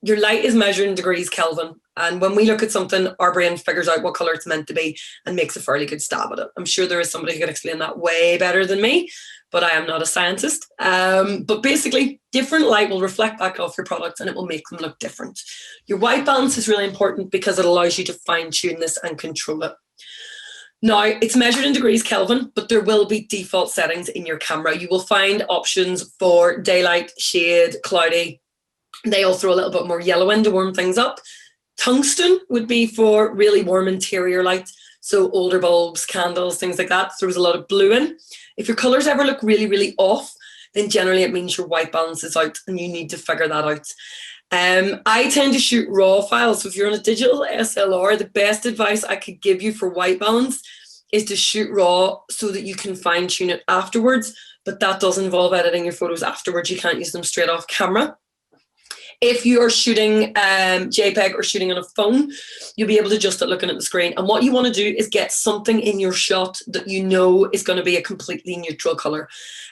your light is measured in degrees Kelvin. And when we look at something, our brain figures out what colour it's meant to be and makes a fairly good stab at it. I'm sure there is somebody who can explain that way better than me, but I am not a scientist. But basically, different light will reflect back off your products and it will make them look different. Your white balance is really important because it allows you to fine tune this and control it. Now, it's measured in degrees Kelvin, but there will be default settings in your camera. You will find options for daylight, shade, cloudy. They all throw a little bit more yellow in to warm things up. Tungsten would be for really warm interior light. So older bulbs, candles, things like that. Throws a lot of blue in. If your colours ever look really, really off, then generally it means your white balance is out and you need to figure that out. I tend to shoot raw files. So if you're on a digital SLR, the best advice I could give you for white balance is to shoot raw so that you can fine tune it afterwards. But that does involve editing your photos afterwards. You can't use them straight off camera. If you're shooting JPEG or shooting on a phone, you'll be able to adjust it looking at the screen. And what you want to do is get something in your shot that you know is going to be a completely neutral colour.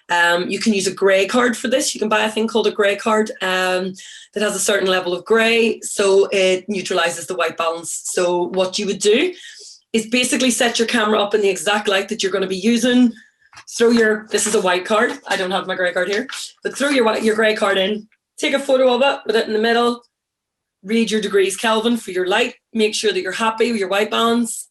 You can use a grey card for this. You can buy a thing called a grey card that has a certain level of grey, so it neutralises the white balance. So what you would do is basically set your camera up in the exact light that you're going to be using. This is a white card. I don't have my grey card here, but throw your grey card in. Take a photo of it with it in the middle, read your degrees Kelvin for your light, make sure that you're happy with your white balance,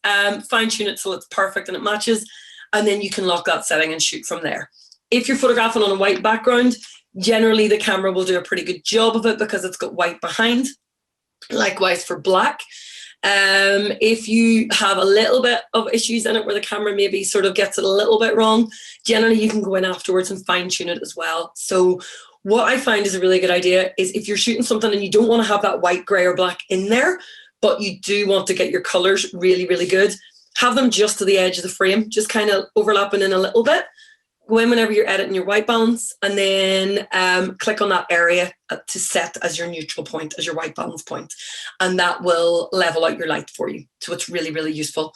fine tune it till it's perfect and it matches, and then you can lock that setting and shoot from there. If you're photographing on a white background, generally the camera will do a pretty good job of it because it's got white behind. Likewise for black. If you have a little bit of issues in it where the camera maybe sort of gets it a little bit wrong, generally you can go in afterwards and fine tune it as well. So what I find is a really good idea is if you're shooting something and you don't want to have that white, grey or black in there, but you do want to get your colours really, really good, have them just to the edge of the frame, just kind of overlapping in a little bit. Go in whenever you're editing your white balance, and then click on that area to set as your neutral point, as your white balance point. And that will level out your light for you. So it's really, really useful.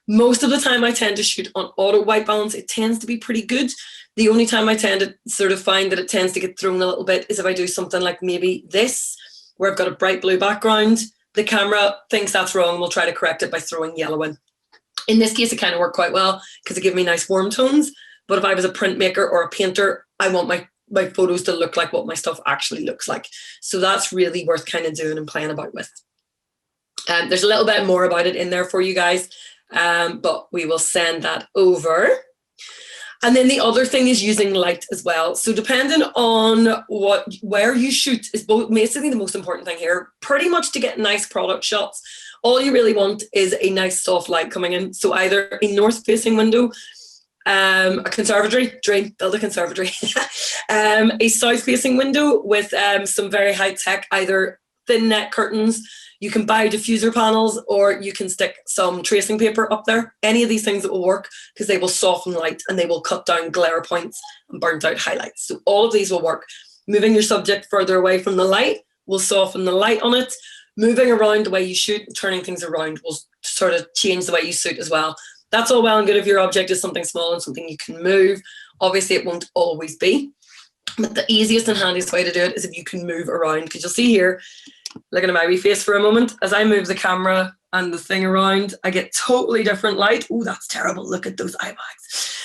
Most of the time I tend to shoot on auto white balance. It tends to be pretty good. The only time I tend to sort of find that it tends to get thrown a little bit is if I do something like maybe this, where I've got a bright blue background. The camera thinks that's wrong and will try to correct it by throwing yellow in. In this case, it kind of worked quite well because it gave me nice warm tones. But if I was a printmaker or a painter, I want my photos to look like what my stuff actually looks like. So that's really worth kind of doing and playing about with. There's a little bit more about it in there for you guys, but we will send that over. And then the other thing is using light as well. So depending on where you shoot is basically the most important thing here. Pretty much to get nice product shots, all you really want is a nice soft light coming in. So either a north-facing window, a conservatory, build a conservatory, a south-facing window with some very high-tech, either thin net curtains. You can buy diffuser panels, or you can stick some tracing paper up there. Any of these things that will work because they will soften light and they will cut down glare points and burnt out highlights. So all of these will work. Moving your subject further away from the light will soften the light on it. Moving around the way you shoot, turning things around will sort of change the way you shoot as well. That's all well and good if your object is something small and something you can move. Obviously, it won't always be. But the easiest and handiest way to do it is if you can move around. Because you'll see here, looking at my wee face for a moment, as I move the camera and the thing around, I get totally different light. Oh, that's terrible. Look at those eye bags.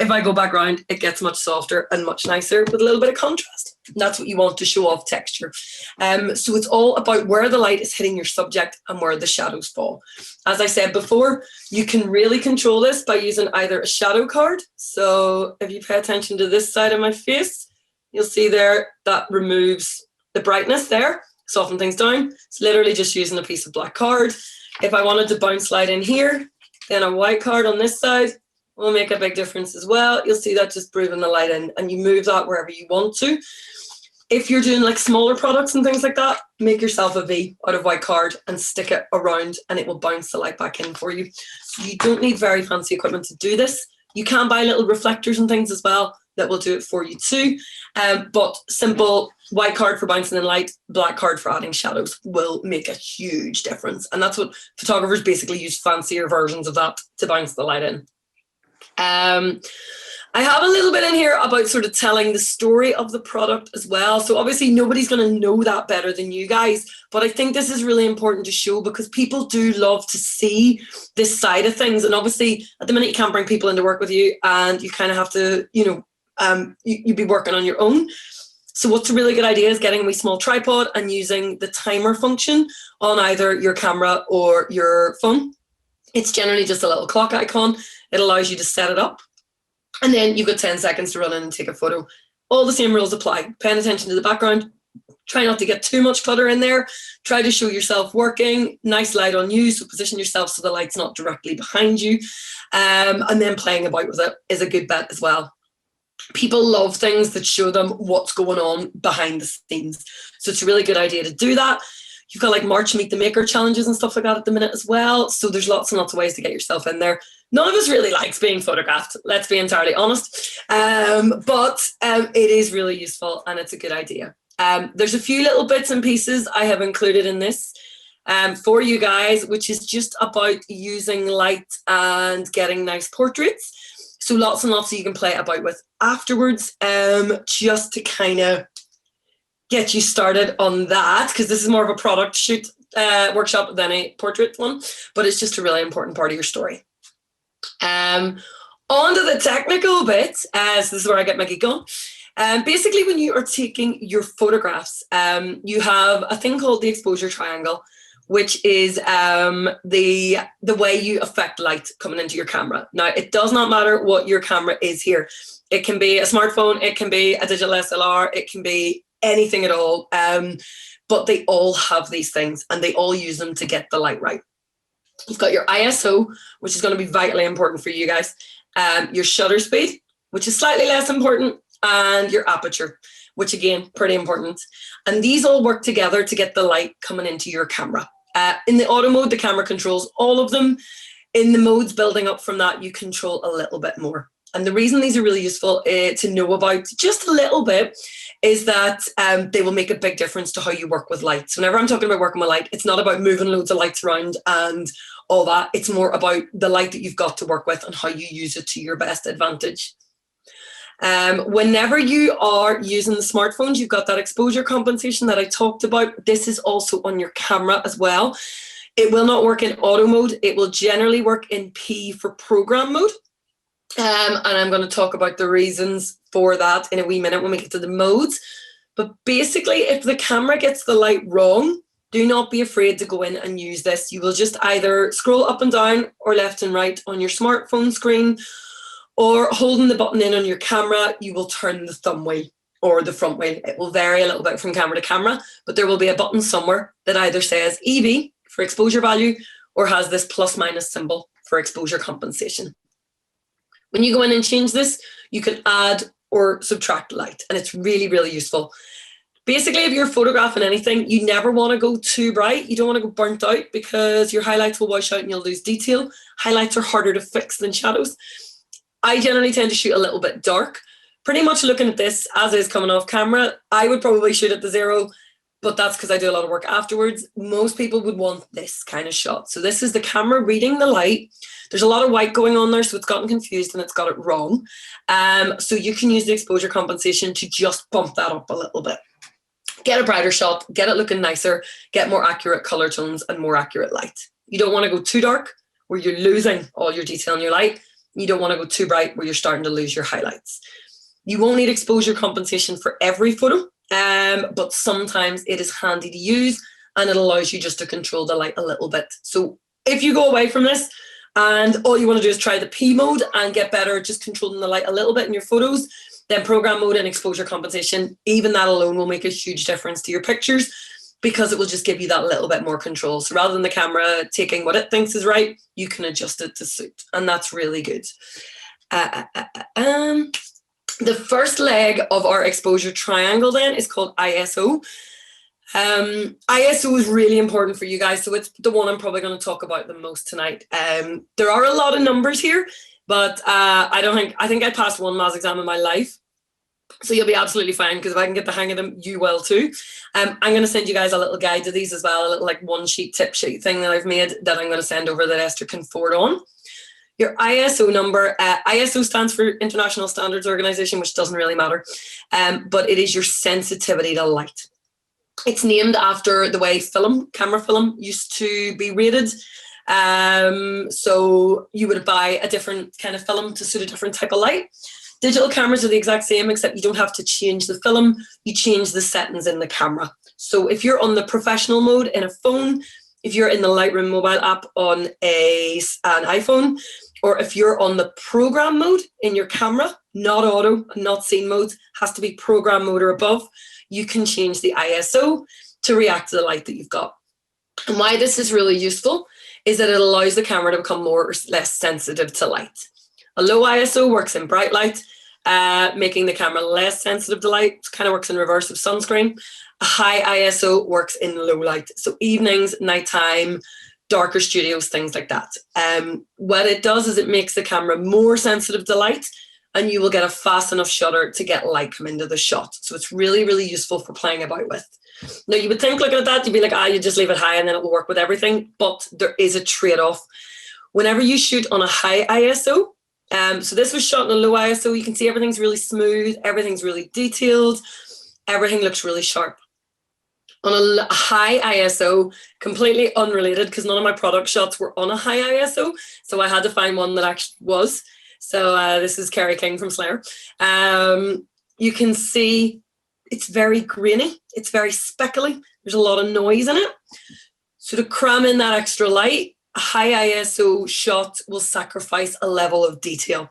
If I go back around, it gets much softer and much nicer with a little bit of contrast. And that's what you want to show off texture. So it's all about where the light is hitting your subject and where the shadows fall. As I said before, you can really control this by using either a shadow card. So if you pay attention to this side of my face, you'll see there that removes the brightness there. Soften things down. It's literally just using a piece of black card. If I wanted to bounce light in here, then a white card on this side will make a big difference as well. You'll see that just breathing the light in, and you move that wherever you want to. If you're doing like smaller products and things like that, make yourself a V out of white card and stick it around, and it will bounce the light back in for you. So you don't need very fancy equipment to do this. You can buy little reflectors and things as well that will do it for you too. But simple white card for bouncing in light, black card for adding shadows will make a huge difference. And that's what photographers basically use, fancier versions of that to bounce the light in. I have a little bit in here about sort of telling the story of the product as well. So obviously nobody's going to know that better than you guys, but I think this is really important to show because people do love to see this side of things. And obviously at the minute you can't bring people in to work with you, and you kind of have to, you'd be working on your own. So what's a really good idea is getting a wee small tripod and using the timer function on either your camera or your phone. It's generally just a little clock icon. It allows you to set it up. And then you've got 10 seconds to run in and take a photo. All the same rules apply. Paying attention to the background. Try not to get too much clutter in there. Try to show yourself working. Nice light on you, so position yourself so the light's not directly behind you. And then playing about with it is a good bet as well. People love things that show them what's going on behind the scenes. So it's a really good idea to do that. You've got like March Meet the Maker challenges and stuff like that at the minute as well. So there's lots and lots of ways to get yourself in there. None of us really likes being photographed, let's be entirely honest. But it is really useful and it's a good idea. There's a few little bits and pieces I have included in this for you guys, which is just about using light and getting nice portraits. So lots and lots that you can play about with afterwards, just to kind of get you started on that, because this is more of a product shoot workshop than a portrait one, but it's just a really important part of your story. On to the technical bit, so this is where I get my geek on. Basically, when you are taking your photographs, you have a thing called the exposure triangle, which is the way you affect light coming into your camera. Now, it does not matter what your camera is here. It can be a smartphone, it can be a digital SLR, it can be anything at all. But they all have these things and they all use them to get the light right. You've got your ISO, which is going to be vitally important for you guys. Your shutter speed, which is slightly less important, and your aperture, which again, pretty important. And these all work together to get the light coming into your camera. In the auto mode, the camera controls all of them. In the modes building up from that, you control a little bit more. And the reason these are really useful to know about just a little bit is that they will make a big difference to how you work with light. So whenever I'm talking about working with light, it's not about moving loads of lights around and all that. It's more about the light that you've got to work with and how you use it to your best advantage. Whenever you are using the smartphones, you've got that exposure compensation that I talked about. This is also on your camera as well. It will not work in auto mode. It will generally work in P for program mode. And I'm going to talk about the reasons for that in a wee minute when we get to the modes. But basically, if the camera gets the light wrong, do not be afraid to go in and use this. You will just either scroll up and down or left and right on your smartphone screen, or holding the button in on your camera, you will turn the thumb wheel or the front wheel. It will vary a little bit from camera to camera, but there will be a button somewhere that either says EV for exposure value or has this plus minus symbol for exposure compensation. When you go in and change this, you can add or subtract light, and it's really, really useful. Basically, if you're photographing anything, you never want to go too bright. You don't want to go burnt out because your highlights will wash out and you'll lose detail. Highlights are harder to fix than shadows. I generally tend to shoot a little bit dark. Pretty much looking at this as is coming off camera, I would probably shoot at the 0, but that's because I do a lot of work afterwards. Most people would want this kind of shot. So this is the camera reading the light. There's a lot of white going on there, so it's gotten confused and it's got it wrong. So you can use the exposure compensation to just bump that up a little bit. Get a brighter shot, get it looking nicer, get more accurate color tones and more accurate light. You don't want to go too dark where you're losing all your detail in your light. You don't want to go too bright where you're starting to lose your highlights. You won't need exposure compensation for every photo, but sometimes it is handy to use and it allows you just to control the light a little bit. So if you go away from this and all you want to do is try the P mode and get better at just controlling the light a little bit in your photos, then program mode and exposure compensation, even that alone will make a huge difference to your pictures because it will just give you that little bit more control. So rather than the camera taking what it thinks is right, you can adjust it to suit, and that's really good. The first leg of our exposure triangle then is called ISO. ISO is really important for you guys, so it's the one I'm probably going to talk about the most tonight. There are a lot of numbers here, but I think I passed one maths exam in my life. So you'll be absolutely fine because if I can get the hang of them, you will too. I'm going to send you guys a little guide to these as well, a little like one sheet tip sheet thing that I've made that I'm going to send over that Esther can forward on. Your ISO number, ISO stands for International Standards Organization, which doesn't really matter, but it is your sensitivity to light. It's named after the way camera film used to be rated. So you would buy a different kind of film to suit a different type of light. Digital cameras are the exact same, except you don't have to change the film, you change the settings in the camera. So if you're on the professional mode in a phone, if you're in the Lightroom mobile app on an iPhone, or if you're on the program mode in your camera, not auto, not scene mode, has to be program mode or above, you can change the ISO to react to the light that you've got. And why this is really useful is that it allows the camera to become more or less sensitive to light. A low ISO works in bright light, making the camera less sensitive to light. It kind of works in reverse of sunscreen. A high ISO works in low light. So evenings, nighttime, darker studios, things like that. What it does is it makes the camera more sensitive to light and you will get a fast enough shutter to get light come into the shot. So it's really, really useful for playing about with. Now you would think looking at that, you'd be like, you just leave it high and then it will work with everything. But there is a trade-off. Whenever you shoot on a high ISO, so this was shot on a low ISO, you can see everything's really smooth, everything's really detailed, everything looks really sharp. On a high ISO, completely unrelated because none of my product shots were on a high ISO, so I had to find one that actually was. So this is Carrie King from Slayer. You can see it's very grainy, it's very speckly, there's a lot of noise in it. So to cram in that extra light, a high ISO shot will sacrifice a level of detail.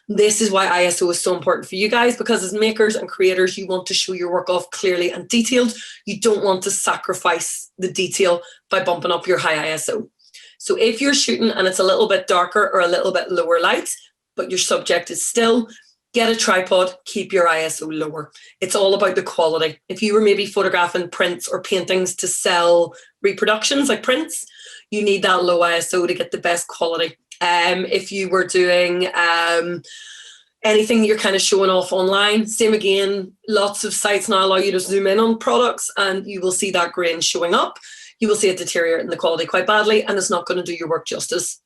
This is why ISO is so important for you guys, because as makers and creators, you want to show your work off clearly and detailed. You don't want to sacrifice the detail by bumping up your high ISO. So if you're shooting and it's a little bit darker or a little bit lower light, but your subject is still, get a tripod, keep your ISO lower. It's all about the quality. If you were maybe photographing prints or paintings to sell reproductions like prints, you need that low ISO to get the best quality. If you were doing anything that you're kind of showing off online, same again, lots of sites now allow you to zoom in on products and you will see that grain showing up. You will see it deteriorate in the quality quite badly, and it's not going to do your work justice.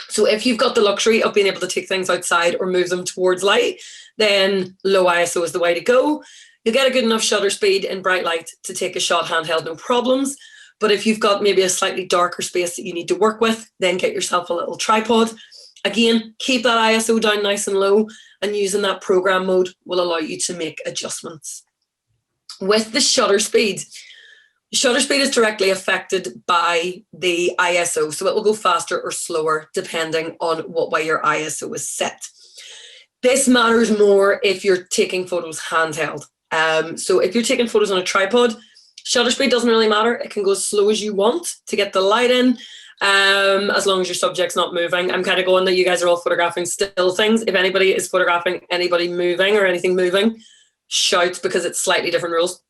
So if you've got the luxury of being able to take things outside or move them towards light, then low ISO is the way to go. You'll get a good enough shutter speed in bright light to take a shot handheld, no problems. But if you've got maybe a slightly darker space that you need to work with, then get yourself a little tripod. Again, keep that ISO down nice and low, and using that program mode will allow you to make adjustments. With the shutter speed is directly affected by the ISO, so it will go faster or slower depending on what way your ISO is set. This matters more if you're taking photos handheld. So if you're taking photos on a tripod, shutter speed doesn't really matter. It can go as slow as you want to get the light in, as long as your subject's not moving. I'm kind of going that you guys are all photographing still things. If anybody is photographing anybody moving or anything moving, shout, because it's slightly different rules.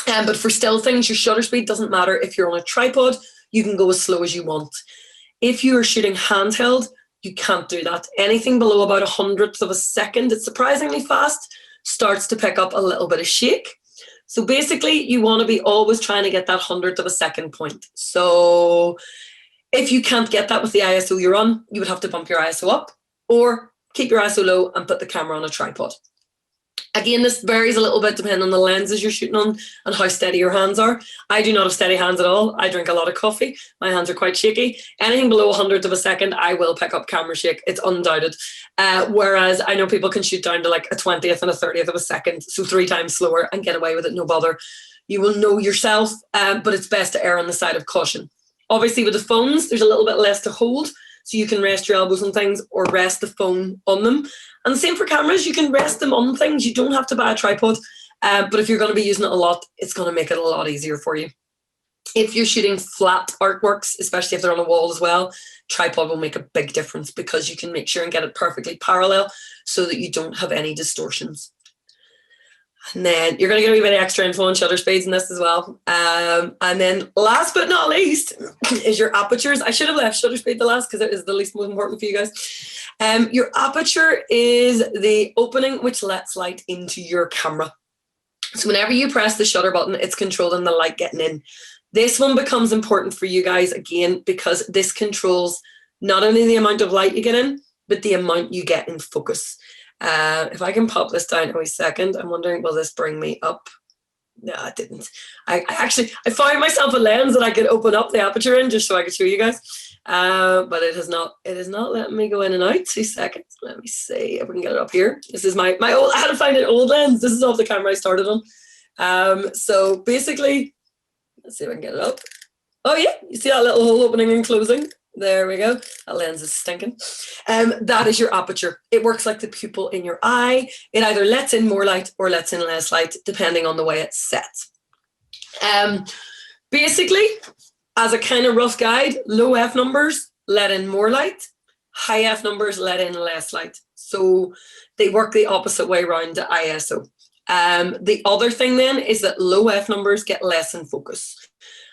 But for still things, your shutter speed doesn't matter. If you're on a tripod, you can go as slow as you want. If you are shooting handheld, you can't do that. Anything below about 100th of a second, it's surprisingly fast, starts to pick up a little bit of shake. So basically, you want to be always trying to get that 100th of a second point. So if you can't get that with the ISO you're on, you would have to bump your ISO up or keep your ISO low and put the camera on a tripod. Again, this varies a little bit depending on the lenses you're shooting on and how steady your hands are. I do not have steady hands at all. I drink a lot of coffee. My hands are quite shaky. Anything below 100th of a second, I will pick up camera shake. It's undoubted. Whereas I know people can shoot down to like a 20th and a 30th of a second, so 3 times slower, and get away with it, no bother. You will know yourself, but it's best to err on the side of caution. Obviously, with the phones, there's a little bit less to hold, so you can rest your elbows on things or rest the phone on them. And the same for cameras, you can rest them on things. You don't have to buy a tripod, but if you're going to be using it a lot, it's going to make it a lot easier for you. If you're shooting flat artworks, especially if they're on a wall as well, tripod will make a big difference because you can make sure and get it perfectly parallel so that you don't have any distortions. And then you're going to get a wee bit of extra info on shutter speeds in this as well. And then last but not least is your apertures. I should have left shutter speed the last because it is the least most important for you guys. Your aperture is the opening which lets light into your camera. So whenever you press the shutter button, it's controlling the light getting in. This one becomes important for you guys again because this controls not only the amount of light you get in, but the amount you get in focus. If I can pop this down a wee second, I'm wondering, will this bring me up? No, it didn't. I found myself a lens that I could open up the aperture in just so I could show you guys. But it is not letting me go in and out. 2 seconds. Let me see if we can get it up here. This is my old, I had to find an old lens. This is off the camera I started on. So basically, let's see if I can get it up. Oh yeah, you see that little hole opening and closing? There we go. That lens is stinking. That is your aperture. It works like the pupil in your eye. It either lets in more light or lets in less light, depending on the way it's set. Basically, as a kind of rough guide, low F numbers let in more light. High F numbers let in less light. So they work the opposite way around to ISO. The other thing then is that low F numbers get less in focus.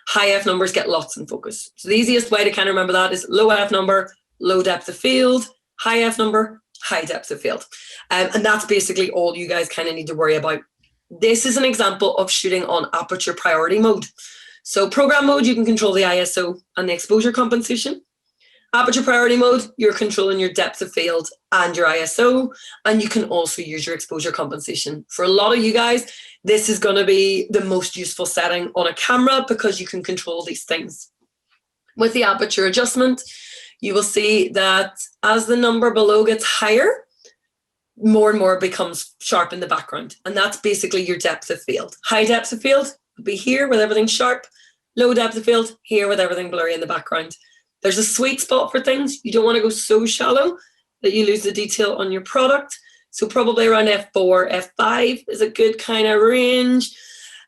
High F numbers get lots in focus. So the easiest way to kind of remember that is low F number, low depth of field, high F number, high depth of field. And that's basically all you guys kind of need to worry about. This is an example of shooting on aperture priority mode. So program mode, you can control the ISO and the exposure compensation. Aperture priority mode, you're controlling your depth of field and your ISO, and you can also use your exposure compensation. For a lot of you guys, this is going to be the most useful setting on a camera because you can control these things. With the aperture adjustment, you will see that as the number below gets higher, more and more becomes sharp in the background. And that's basically your depth of field. High depth of field would be here with everything sharp. Low depth of field, here with everything blurry in the background. There's a sweet spot for things. You don't want to go so shallow that you lose the detail on your product. So probably around F4, F5 is a good kind of range.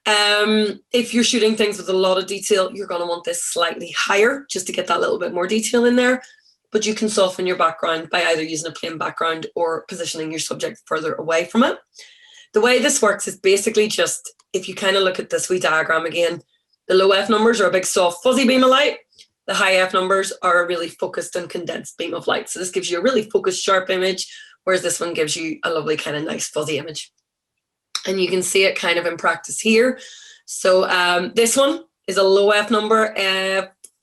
If you're shooting things with a lot of detail, you're going to want this slightly higher just to get that little bit more detail in there. But you can soften your background by either using a plain background or positioning your subject further away from it. The way this works is basically just, if you kind of look at this wee diagram again, the low F numbers are a big soft fuzzy beam of light. The high F numbers are a really focused and condensed beam of light. So this gives you a really focused, sharp image, whereas this one gives you a lovely kind of nice fuzzy image. And you can see it kind of in practice here. So this one is a low F number,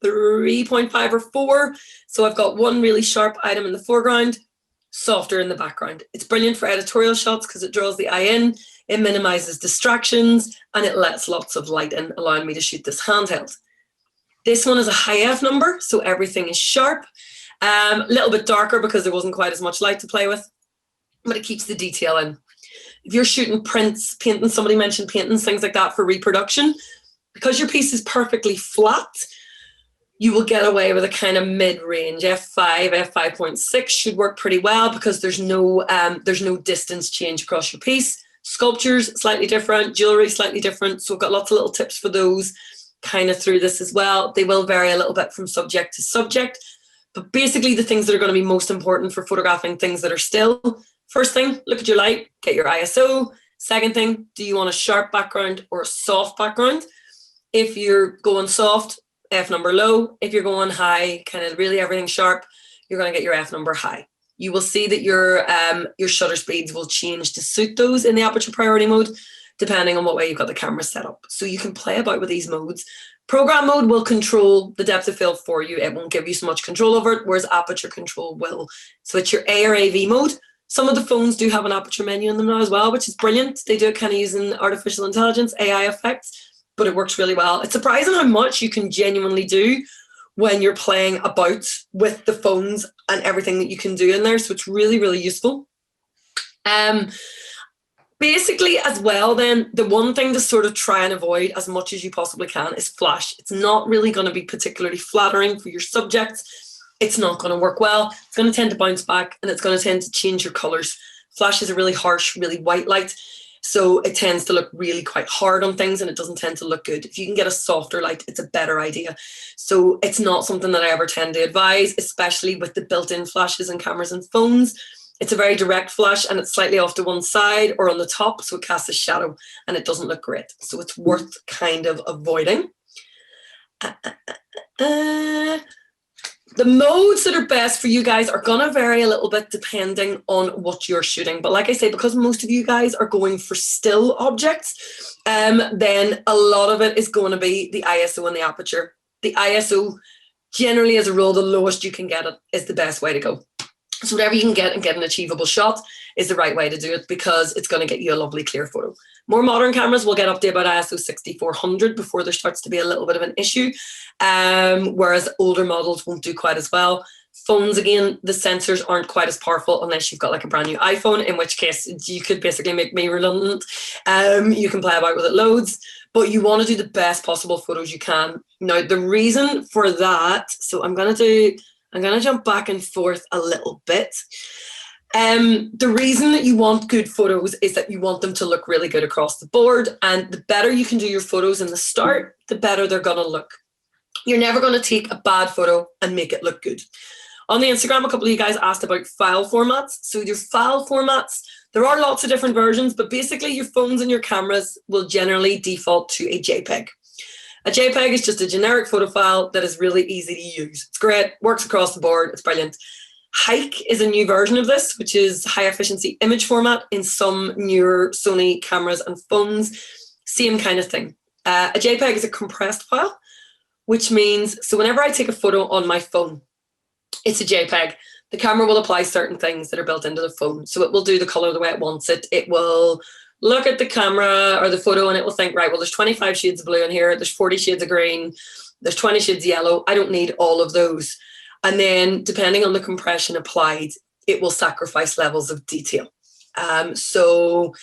3.5 or 4. So I've got one really sharp item in the foreground, softer in the background. It's brilliant for editorial shots because it draws the eye in, it minimizes distractions, and it lets lots of light in, allowing me to shoot this handheld. This one is a high F number, so everything is sharp. A little bit darker because there wasn't quite as much light to play with, but it keeps the detail in. If you're shooting prints, painting, somebody mentioned paintings, things like that for reproduction, because your piece is perfectly flat, you will get away with a kind of mid-range. F5, F5.6 should work pretty well because there's no distance change across your piece. Sculptures, slightly different. Jewelry, slightly different. So I've got lots of little tips for those kind of through this as well. They will vary a little bit from subject to subject. But basically the things that are going to be most important for photographing things that are still. First thing, look at your light, get your ISO. Second thing, do you want a sharp background or a soft background? If you're going soft, F number low. If you're going high, kind of really everything sharp, you're going to get your F number high. You will see that your shutter speeds will change to suit those in the aperture priority mode, depending on what way you've got the camera set up. So you can play about with these modes. Program mode will control the depth of field for you. It won't give you so much control over it, whereas aperture control will. So it's your A or AV mode. Some of the phones do have an aperture menu in them now as well, which is brilliant. They do it kind of using artificial intelligence, AI effects, but it works really well. It's surprising how much you can genuinely do when you're playing about with the phones and everything that you can do in there. So it's really, really useful. Basically, as well, then, the one thing to sort of try and avoid as much as you possibly can is flash. It's not really going to be particularly flattering for your subjects. It's not going to work well. It's going to tend to bounce back and it's going to tend to change your colors. Flash is a really harsh, really white light. So it tends to look really quite hard on things and it doesn't tend to look good. If you can get a softer light, it's a better idea. So it's not something that I ever tend to advise, especially with the built-in flashes in cameras and phones. It's a very direct flash and it's slightly off to one side or on the top, so it casts a shadow and it doesn't look great. So it's worth kind of avoiding. The modes that are best for you guys are going to vary a little bit depending on what you're shooting. But like I say, because most of you guys are going for still objects, then a lot of it is going to be the ISO and the aperture. The ISO, generally as a rule, the lowest you can get it is the best way to go. So whatever you can get and get an achievable shot is the right way to do it because it's going to get you a lovely clear photo. More modern cameras will get up to about ISO 6400 before there starts to be a little bit of an issue, whereas older models won't do quite as well. Phones, again, the sensors aren't quite as powerful unless you've got like a brand new iPhone, in which case you could basically make me redundant. You can play about with it loads, but you want to do the best possible photos you can. Now, the reason for that, so I'm going to jump back and forth a little bit. The reason that you want good photos is that you want them to look really good across the board. And the better you can do your photos in the start, the better they're going to look. You're never going to take a bad photo and make it look good. On the Instagram, a couple of you guys asked about file formats. So your file formats, there are lots of different versions, but basically your phones and your cameras will generally default to a JPEG. A JPEG is just a generic photo file that is really easy to use. It's great, works across the board, it's brilliant. Hike is a new version of this, which is high efficiency image format in some newer Sony cameras and phones. Same kind of thing. A JPEG is a compressed file, which means, so whenever I take a photo on my phone, it's a JPEG. The camera will apply certain things that are built into the phone. So it will do the color the way it wants it. It will look at the camera or the photo and it will think, right, well, there's 25 shades of blue in here. There's 40 shades of green. There's 20 shades of yellow. I don't need all of those. And then depending on the compression applied, it will sacrifice levels of detail. So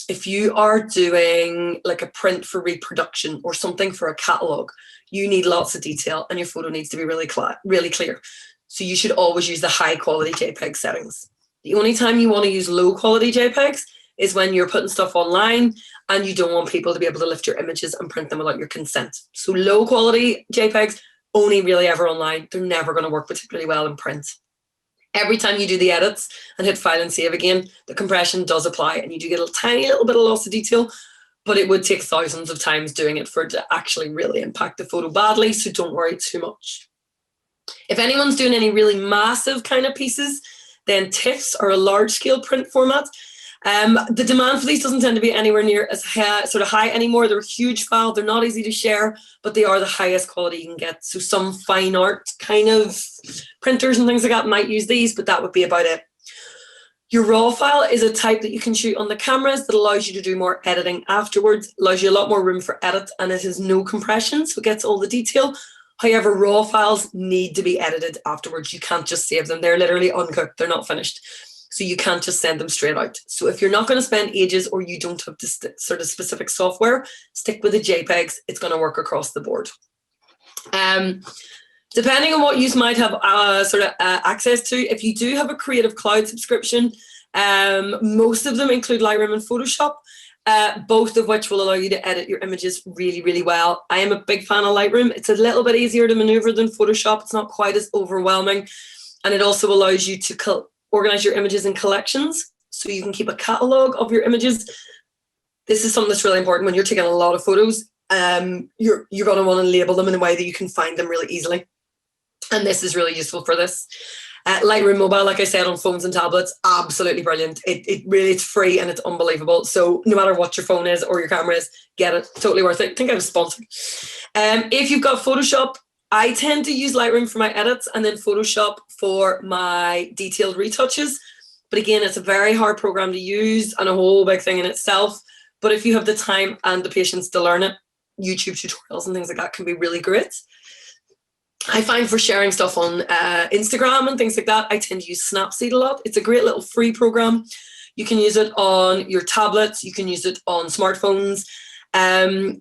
if you are doing like a print for reproduction or something for a catalogue, you need lots of detail and your photo needs to be really clear. So you should always use the high quality JPEG settings. The only time you want to use low quality JPEGs is when you're putting stuff online and you don't want people to be able to lift your images and print them without your consent. So low quality JPEGs only really ever online. They're never going to work particularly well in print. Every time you do the edits and hit file and save again, the compression does apply and you do get a tiny little bit of loss of detail, but it would take thousands of times doing it for it to actually really impact the photo badly. So don't worry too much. If anyone's doing any really massive kind of pieces, then TIFFs are a large scale print format. The demand for these doesn't tend to be anywhere near as sort of high anymore. They're a huge file. They're not easy to share, but they are the highest quality you can get. So some fine art kind of printers and things like that might use these, but that would be about it. Your raw file is a type that you can shoot on the cameras that allows you to do more editing afterwards, allows you a lot more room for edit, and it has no compression, so it gets all the detail. However, raw files need to be edited afterwards. You can't just save them. They're literally uncooked. They're not finished. So you can't just send them straight out. So if you're not going to spend ages or you don't have this sort of specific software, stick with the JPEGs. It's going to work across the board. Depending on what you might have access to, if you do have a Creative Cloud subscription, most of them include Lightroom and Photoshop, both of which will allow you to edit your images really, really well. I am a big fan of Lightroom. It's a little bit easier to maneuver than Photoshop. It's not quite as overwhelming. And it also allows you to organize your images in collections, so you can keep a catalog of your images. This is something that's really important when you're taking a lot of photos. You're going to want to label them in a way that you can find them really easily. And this is really useful for this. Lightroom Mobile, like I said, on phones and tablets, absolutely brilliant. It's free and it's unbelievable. So no matter what your phone is or your camera is, get it. Totally worth it. I think I was sponsored. If you've got Photoshop, I tend to use Lightroom for my edits and then Photoshop for my detailed retouches. But again, it's a very hard program to use and a whole big thing in itself. But if you have the time and the patience to learn it, YouTube tutorials and things like that can be really great. I find for sharing stuff on Instagram and things like that, I tend to use Snapseed a lot. It's a great little free program. You can use it on your tablets. You can use it on smartphones.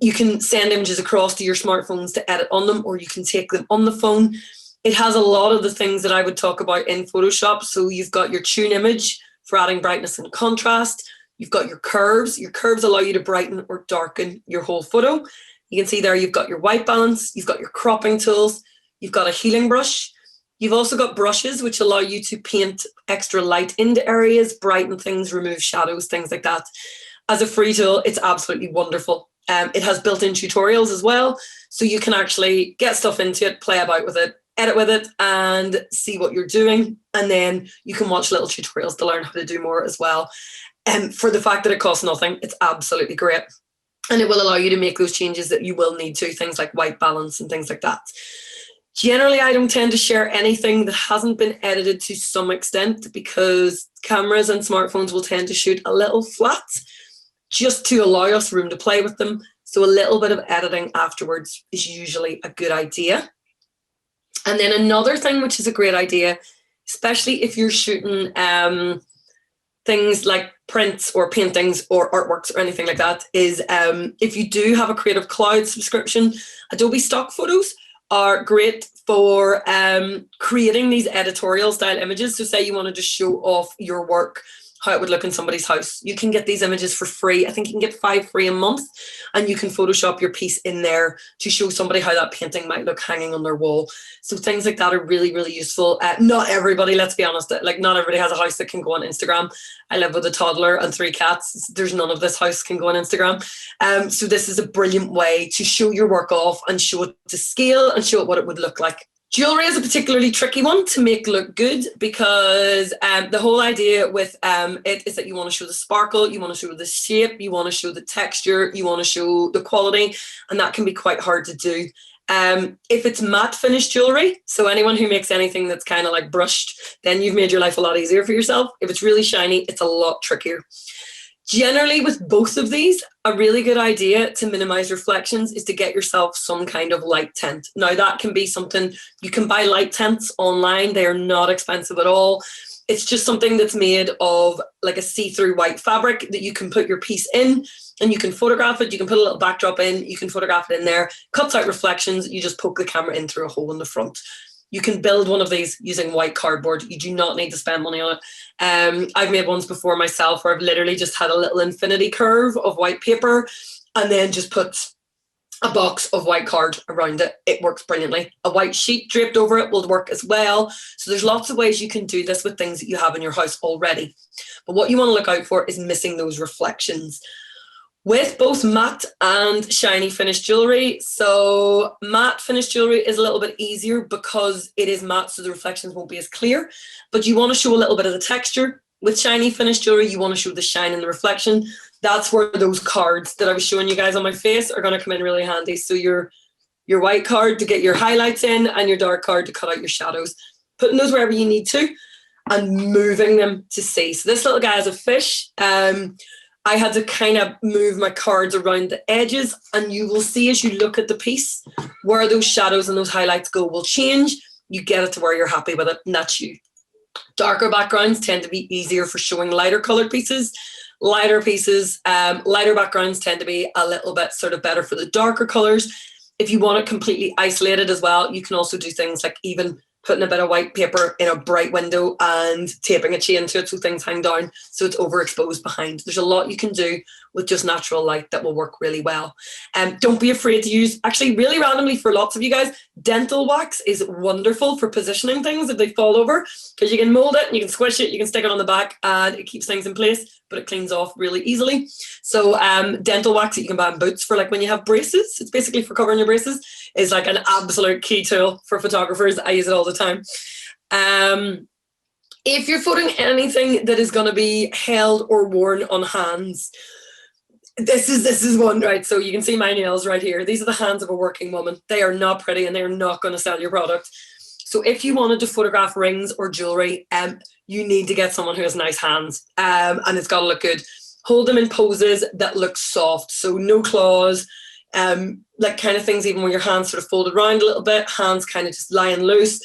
You can send images across to your smartphones to edit on them, or you can take them on the phone. It has a lot of the things that I would talk about in Photoshop. So you've got your tune image for adding brightness and contrast. You've got your curves. Your curves allow you to brighten or darken your whole photo. You can see there you've got your white balance. You've got your cropping tools. You've got a healing brush. You've also got brushes, which allow you to paint extra light into areas, brighten things, remove shadows, things like that. As a free tool, it's absolutely wonderful. It has built-in tutorials as well, so you can actually get stuff into it, play about with it, edit with it, and see what you're doing. And then you can watch little tutorials to learn how to do more as well. And for the fact that it costs nothing, it's absolutely great. And it will allow you to make those changes that you will need to, things like white balance and things like that. Generally, I don't tend to share anything that hasn't been edited to some extent, because cameras and smartphones will tend to shoot a little flat, just to allow us room to play with them. So a little bit of editing afterwards is usually a good idea. And then another thing which is a great idea, especially if you're shooting things like prints or paintings or artworks or anything like that, is if you do have a Creative Cloud subscription, Adobe stock photos are great for creating these editorial style images. So say you wanted to show off your work, how it would look in somebody's house. You can get these images for free. I think you can get 5 free a month, and you can Photoshop your piece in there to show somebody how that painting might look hanging on their wall. So things like that are really, really useful. Not everybody, let's be honest, like not everybody has a house that can go on Instagram. I live with a toddler and 3 cats. There's none of this house can go on Instagram. So this is a brilliant way to show your work off and show it to scale and show it what it would look like. Jewelry is a particularly tricky one to make look good, because the whole idea with it is that you want to show the sparkle, you want to show the shape, you want to show the texture, you want to show the quality, and that can be quite hard to do. If it's matte finish jewelry, so anyone who makes anything that's kind of like brushed, then you've made your life a lot easier for yourself. If it's really shiny, it's a lot trickier. Generally, with both of these, a really good idea to minimize reflections is to get yourself some kind of light tint. Now, that can be something, you can buy light tints online. They are not expensive at all. It's just something that's made of like a see-through white fabric that you can put your piece in, and you can photograph it. You can put a little backdrop in, you can photograph it in there, cuts out reflections. You just poke the camera in through a hole in the front. You can build one of these using white cardboard. You do not need to spend money on it. I've made ones before myself where I've literally just had a little infinity curve of white paper and then just put a box of white card around it. It works brilliantly. A white sheet draped over it will work as well. So there's lots of ways you can do this with things that you have in your house already. But what you want to look out for is missing those reflections. with both matte and shiny finished jewellery. So matte finished jewellery is a little bit easier because it is matte, so the reflections won't be as clear, but you want to show a little bit of the texture. With shiny finished jewellery, you want to show the shine and the reflection. That's where those cards that I was showing you guys on my face are going to come in really handy. So your white card to get your highlights in and your dark card to cut out your shadows. Putting those wherever you need to and moving them to see. So this little guy is a fish. I had to kind of move my cards around the edges, and you will see as you look at the piece where those shadows and those highlights go will change. You get it to where you're happy with it, and that's you. Darker backgrounds tend to be easier for showing lighter colored pieces. Lighter backgrounds tend to be a little bit sort of better for the darker colors. If you want it completely isolated as well, you can also do things like even putting a bit of white paper in a bright window and taping a chain to it so things hang down so it's overexposed behind. There's a lot you can do with just natural light that will work really well. Don't be afraid to use, actually really randomly for lots of you guys, dental wax is wonderful for positioning things if they fall over, because you can mold it and you can squish it, you can stick it on the back and it keeps things in place, but it cleans off really easily. So dental wax that you can buy in Boots for like when you have braces, it's basically for covering your braces, is like an absolute key tool for photographers. I use it all the time. If you're photoing anything that is going to be held or worn on hands, this is one, right? So you can see my nails right here. These are the hands of a working woman. They are not pretty and they're not going to sell your product. So if you wanted to photograph rings or jewelry, you need to get someone who has nice hands, and it's got to look good. Hold them in poses that look soft, so no claws, like kind of things even when your hands sort of folded around a little bit, hands kind of just lying loose,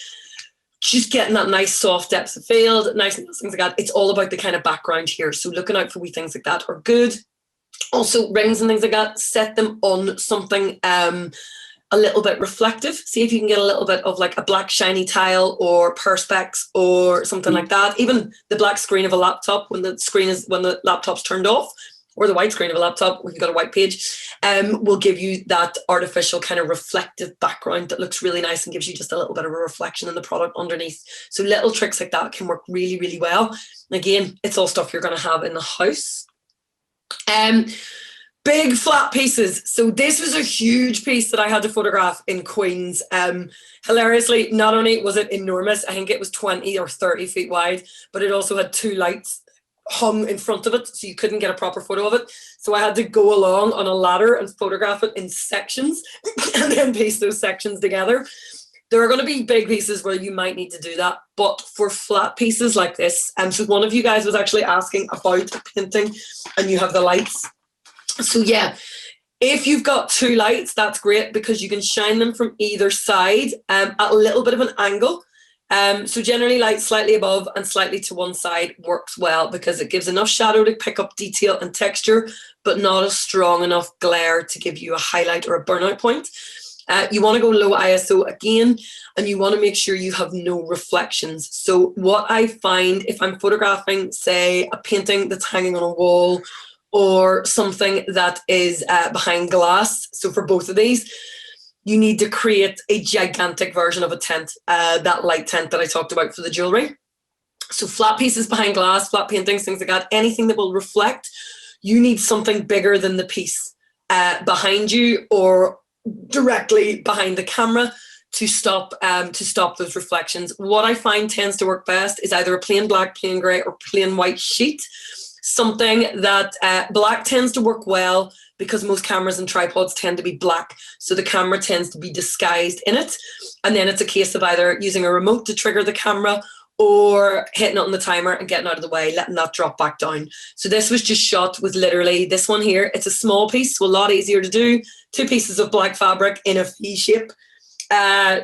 just getting that nice soft depth of field, nice things like that. It's all about the kind of background here. So looking out for wee things like that are good. Also rings and things like that, set them on something a little bit reflective. See if you can get a little bit of like a black shiny tile or perspex or something like that. Even the black screen of a laptop when the laptop's turned off, or the white screen of a laptop when you've got a white page, will give you that artificial kind of reflective background that looks really nice and gives you just a little bit of a reflection in the product underneath. So little tricks like that can work really, really well. Again, it's all stuff you're going to have in the house. Big flat pieces. So this was a huge piece that I had to photograph in Queens. Hilariously, not only was it enormous, I think it was 20 or 30 feet wide, but it also had 2 lights hung in front of it, so you couldn't get a proper photo of it. So I had to go along on a ladder and photograph it in sections and then piece those sections together. There are going to be big pieces where you might need to do that, but for flat pieces like this, so one of you guys was actually asking about a painting and you have the lights. So yeah, if you've got 2 lights, that's great because you can shine them from either side at a little bit of an angle. So generally light slightly above and slightly to one side works well because it gives enough shadow to pick up detail and texture, but not a strong enough glare to give you a highlight or a burnout point. You want to go low ISO again, and you want to make sure you have no reflections. So what I find if I'm photographing, say, a painting that's hanging on a wall or something that is behind glass, so for both of these, you need to create a gigantic version of a tent, that light tent that I talked about for the jewelry. So flat pieces behind glass, flat paintings, things like that, anything that will reflect, you need something bigger than the piece behind you or directly behind the camera to stop those reflections. What I find tends to work best is either a plain black, plain grey, or plain white sheet. Something that black tends to work well because most cameras and tripods tend to be black, so the camera tends to be disguised in it, and then it's a case of either using a remote to trigger the camera or hitting it on the timer and getting out of the way, letting that drop back down. So this was just shot with literally this one here. It's a small piece, so a lot easier to do. 2 pieces of black fabric in a V shape,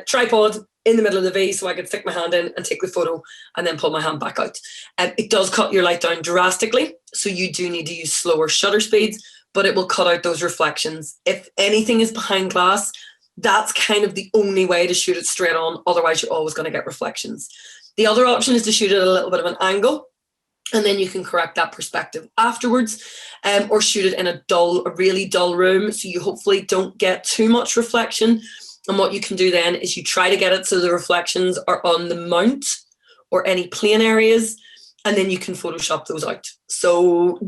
tripod in the middle of the V so I could stick my hand in and take the photo and then pull my hand back out. It does cut your light down drastically, so you do need to use slower shutter speeds, but it will cut out those reflections. If anything is behind glass, that's kind of the only way to shoot it straight on, otherwise you're always going to get reflections. The other option is to shoot it at a little bit of an angle, and then you can correct that perspective afterwards, or shoot it in a really dull room so you hopefully don't get too much reflection. And what you can do then is you try to get it so the reflections are on the mount or any plane areas, and then you can Photoshop those out. So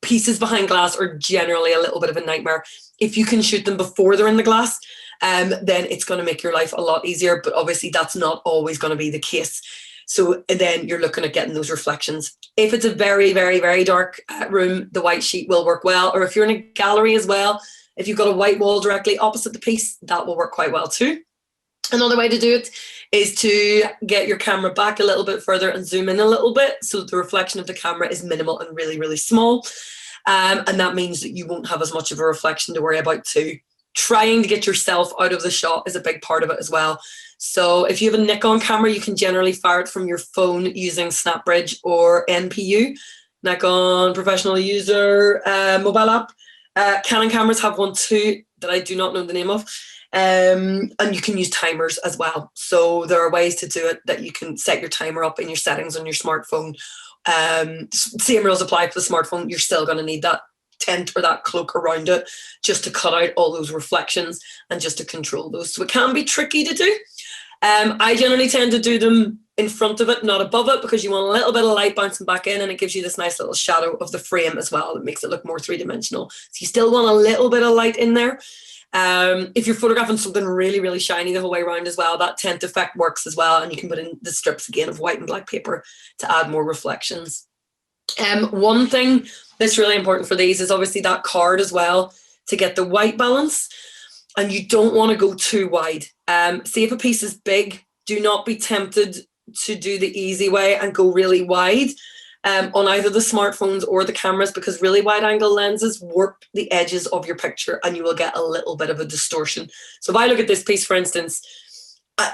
pieces behind glass are generally a little bit of a nightmare. If you can shoot them before they're in the glass, then it's going to make your life a lot easier. But obviously that's not always going to be the case. So then you're looking at getting those reflections. If it's a very, very, very dark room, the white sheet will work well. Or if you're in a gallery as well, if you've got a white wall directly opposite the piece, that will work quite well too. Another way to do it is to get your camera back a little bit further and zoom in a little bit so that the reflection of the camera is minimal and really, really small. And that means that you won't have as much of a reflection to worry about too. Trying to get yourself out of the shot is a big part of it as well. So if you have a Nikon camera, you can generally fire it from your phone using SnapBridge or NPU, Nikon Professional User mobile app. Canon cameras have one too that I do not know the name of. And you can use timers as well. So there are ways to do it that you can set your timer up in your settings on your smartphone. Same rules apply to the smartphone. You're still going to need that tent or that cloak around it just to cut out all those reflections and just to control those. So it can be tricky to do. I generally tend to do them in front of it, not above it, because you want a little bit of light bouncing back in, and it gives you this nice little shadow of the frame as well. It makes it look more three-dimensional. So you still want a little bit of light in there. If you're photographing something really, really shiny the whole way around as well, that tent effect works as well, and you can put in the strips again of white and black paper to add more reflections. One thing that's really important for these is obviously that card as well, to get the white balance, and you don't want to go too wide. See, if a piece is big, do not be tempted to do the easy way and go really wide on either the smartphones or the cameras, because really wide angle lenses warp the edges of your picture and you will get a little bit of a distortion. So if I look at this piece, for instance,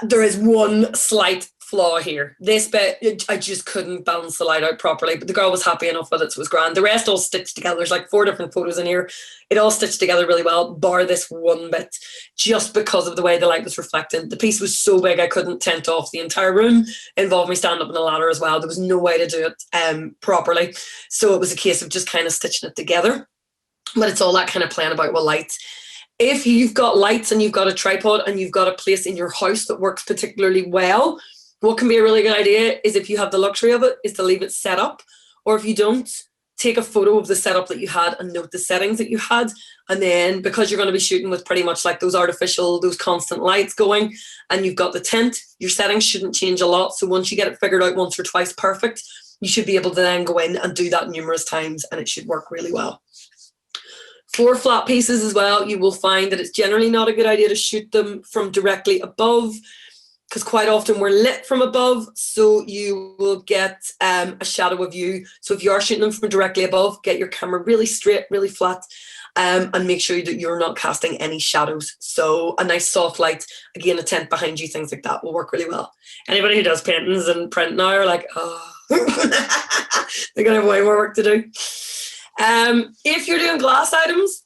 there is one slight flaw here. This bit, I just couldn't balance the light out properly, but the girl was happy enough with it, so it was grand. The rest all stitched together. There's like 4 different photos in here. It all stitched together really well, bar this one bit, just because of the way the light was reflecting. The piece was so big I couldn't tent off the entire room. It involved me standing up on a ladder as well. There was no way to do it properly. So it was a case of just kind of stitching it together. But it's all that kind of playing about with light. If you've got lights and you've got a tripod and you've got a place in your house that works particularly well, what can be a really good idea is, if you have the luxury of it, is to leave it set up. Or if you don't, take a photo of the setup that you had and note the settings that you had. And then, because you're going to be shooting with pretty much like those artificial, those constant lights going, and you've got the tent, your settings shouldn't change a lot. So once you get it figured out once or twice perfect, you should be able to then go in and do that numerous times, and it should work really well. For flat pieces as well, you will find that it's generally not a good idea to shoot them from directly above, because quite often we're lit from above, so you will get a shadow of you. So if you are shooting them from directly above, get your camera really straight, really flat, and make sure that you're not casting any shadows. So a nice soft light, again, a tent behind you, things like that will work really well. Anybody who does paintings and print now are like, oh, they're going to have way more work to do. If you're doing glass items,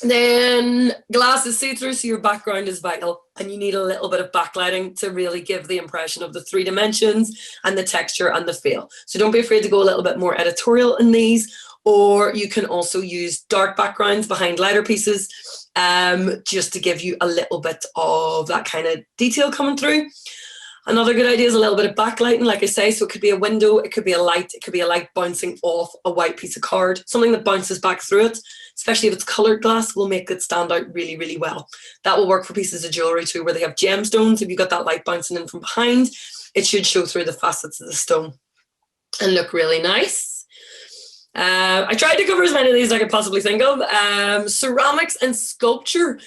then glass is see-through, so your background is vital, and you need a little bit of backlighting to really give the impression of the 3 dimensions and the texture and the feel. So don't be afraid to go a little bit more editorial in these, or you can also use dark backgrounds behind lighter pieces, just to give you a little bit of that kind of detail coming through. Another good idea is a little bit of backlighting, like I say. So it could be a window, it could be a light, it could be a light bouncing off a white piece of card. Something that bounces back through it, especially if it's coloured glass, will make it stand out really, really well. That will work for pieces of jewellery too, where they have gemstones. If you've got that light bouncing in from behind, it should show through the facets of the stone and look really nice. I tried to cover as many of these as I could possibly think of. Ceramics and sculpture.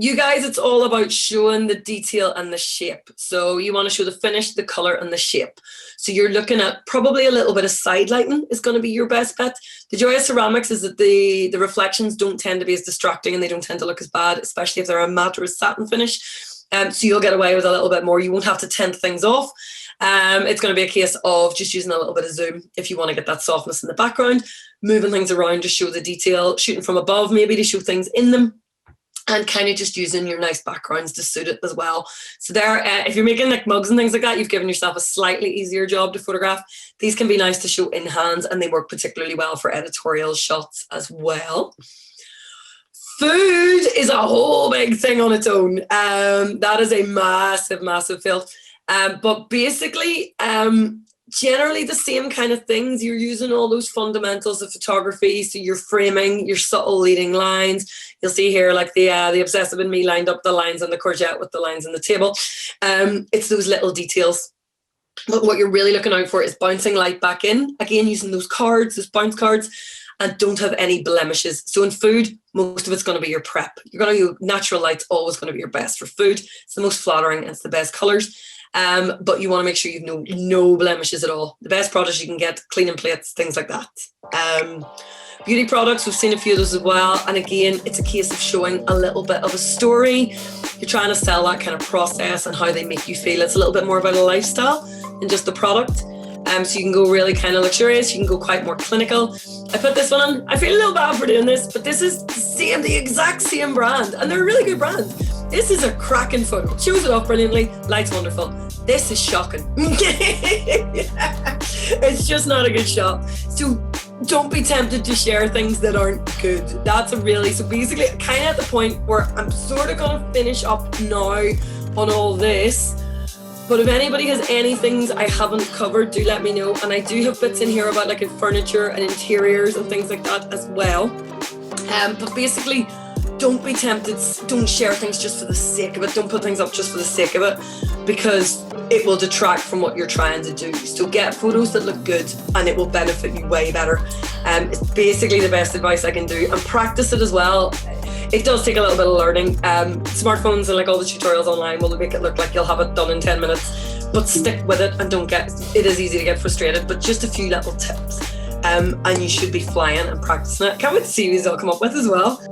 You guys, it's all about showing the detail and the shape. So you want to show the finish, the colour and the shape. So you're looking at probably a little bit of side lighting is going to be your best bet. The joy of ceramics is that the reflections don't tend to be as distracting, and they don't tend to look as bad, especially if they're a matte or a satin finish. So you'll get away with a little bit more. You won't have to tent things off. It's going to be a case of just using a little bit of zoom if you want to get that softness in the background, moving things around to show the detail, shooting from above maybe to show things in them, and kind of just using your nice backgrounds to suit it as well. So there, if you're making like mugs and things like that, you've given yourself a slightly easier job to photograph. These can be nice to show in hand, and they work particularly well for editorial shots as well. Food is a whole big thing on its own. That is a massive, massive field. But basically, generally the same kind of things. You're using all those fundamentals of photography. So you're framing, your subtle leading lines. You'll see here like the obsessive in me lined up the lines on the courgette with the lines on the table. It's those little details. But what you're really looking out for is bouncing light back in. Again, using those cards, those bounce cards, and don't have any blemishes. So in food, most of it's going to be your prep. You're going to use natural light's always going to be your best for food. It's the most flattering, it's the best colours. But you want to make sure you've no blemishes at all. The best products you can get, cleaning plates, things like that. Beauty products, we've seen a few of those as well. And again, it's a case of showing a little bit of a story. You're trying to sell that kind of process and how they make you feel. It's a little bit more about a lifestyle than just the product. So you can go really kind of luxurious. You can go quite more clinical. I put this one on. I feel a little bad for doing this, but this is the exact same brand, and they're a really good brand. This is a cracking photo. It shows it off brilliantly. Light's wonderful. This is shocking. It's just not a good shot. So don't be tempted to share things that aren't good. So basically kind of at the point where I'm sort of going to finish up now on all this. But if anybody has any things I haven't covered, do let me know. And I do have bits in here about like furniture and interiors and things like that as well. But basically, don't be tempted. Don't share things just for the sake of it. Don't put things up just for the sake of it, because it will detract from what you're trying to do. So get photos that look good and it will benefit you way better. It's basically the best advice I can do, and practice it as well. It does take a little bit of learning. Smartphones and like all the tutorials online will make it look like you'll have it done in 10 minutes, but stick with it and it is easy to get frustrated, but just a few little tips. And you should be flying and practicing it. Can't wait to see what these all come up with as well.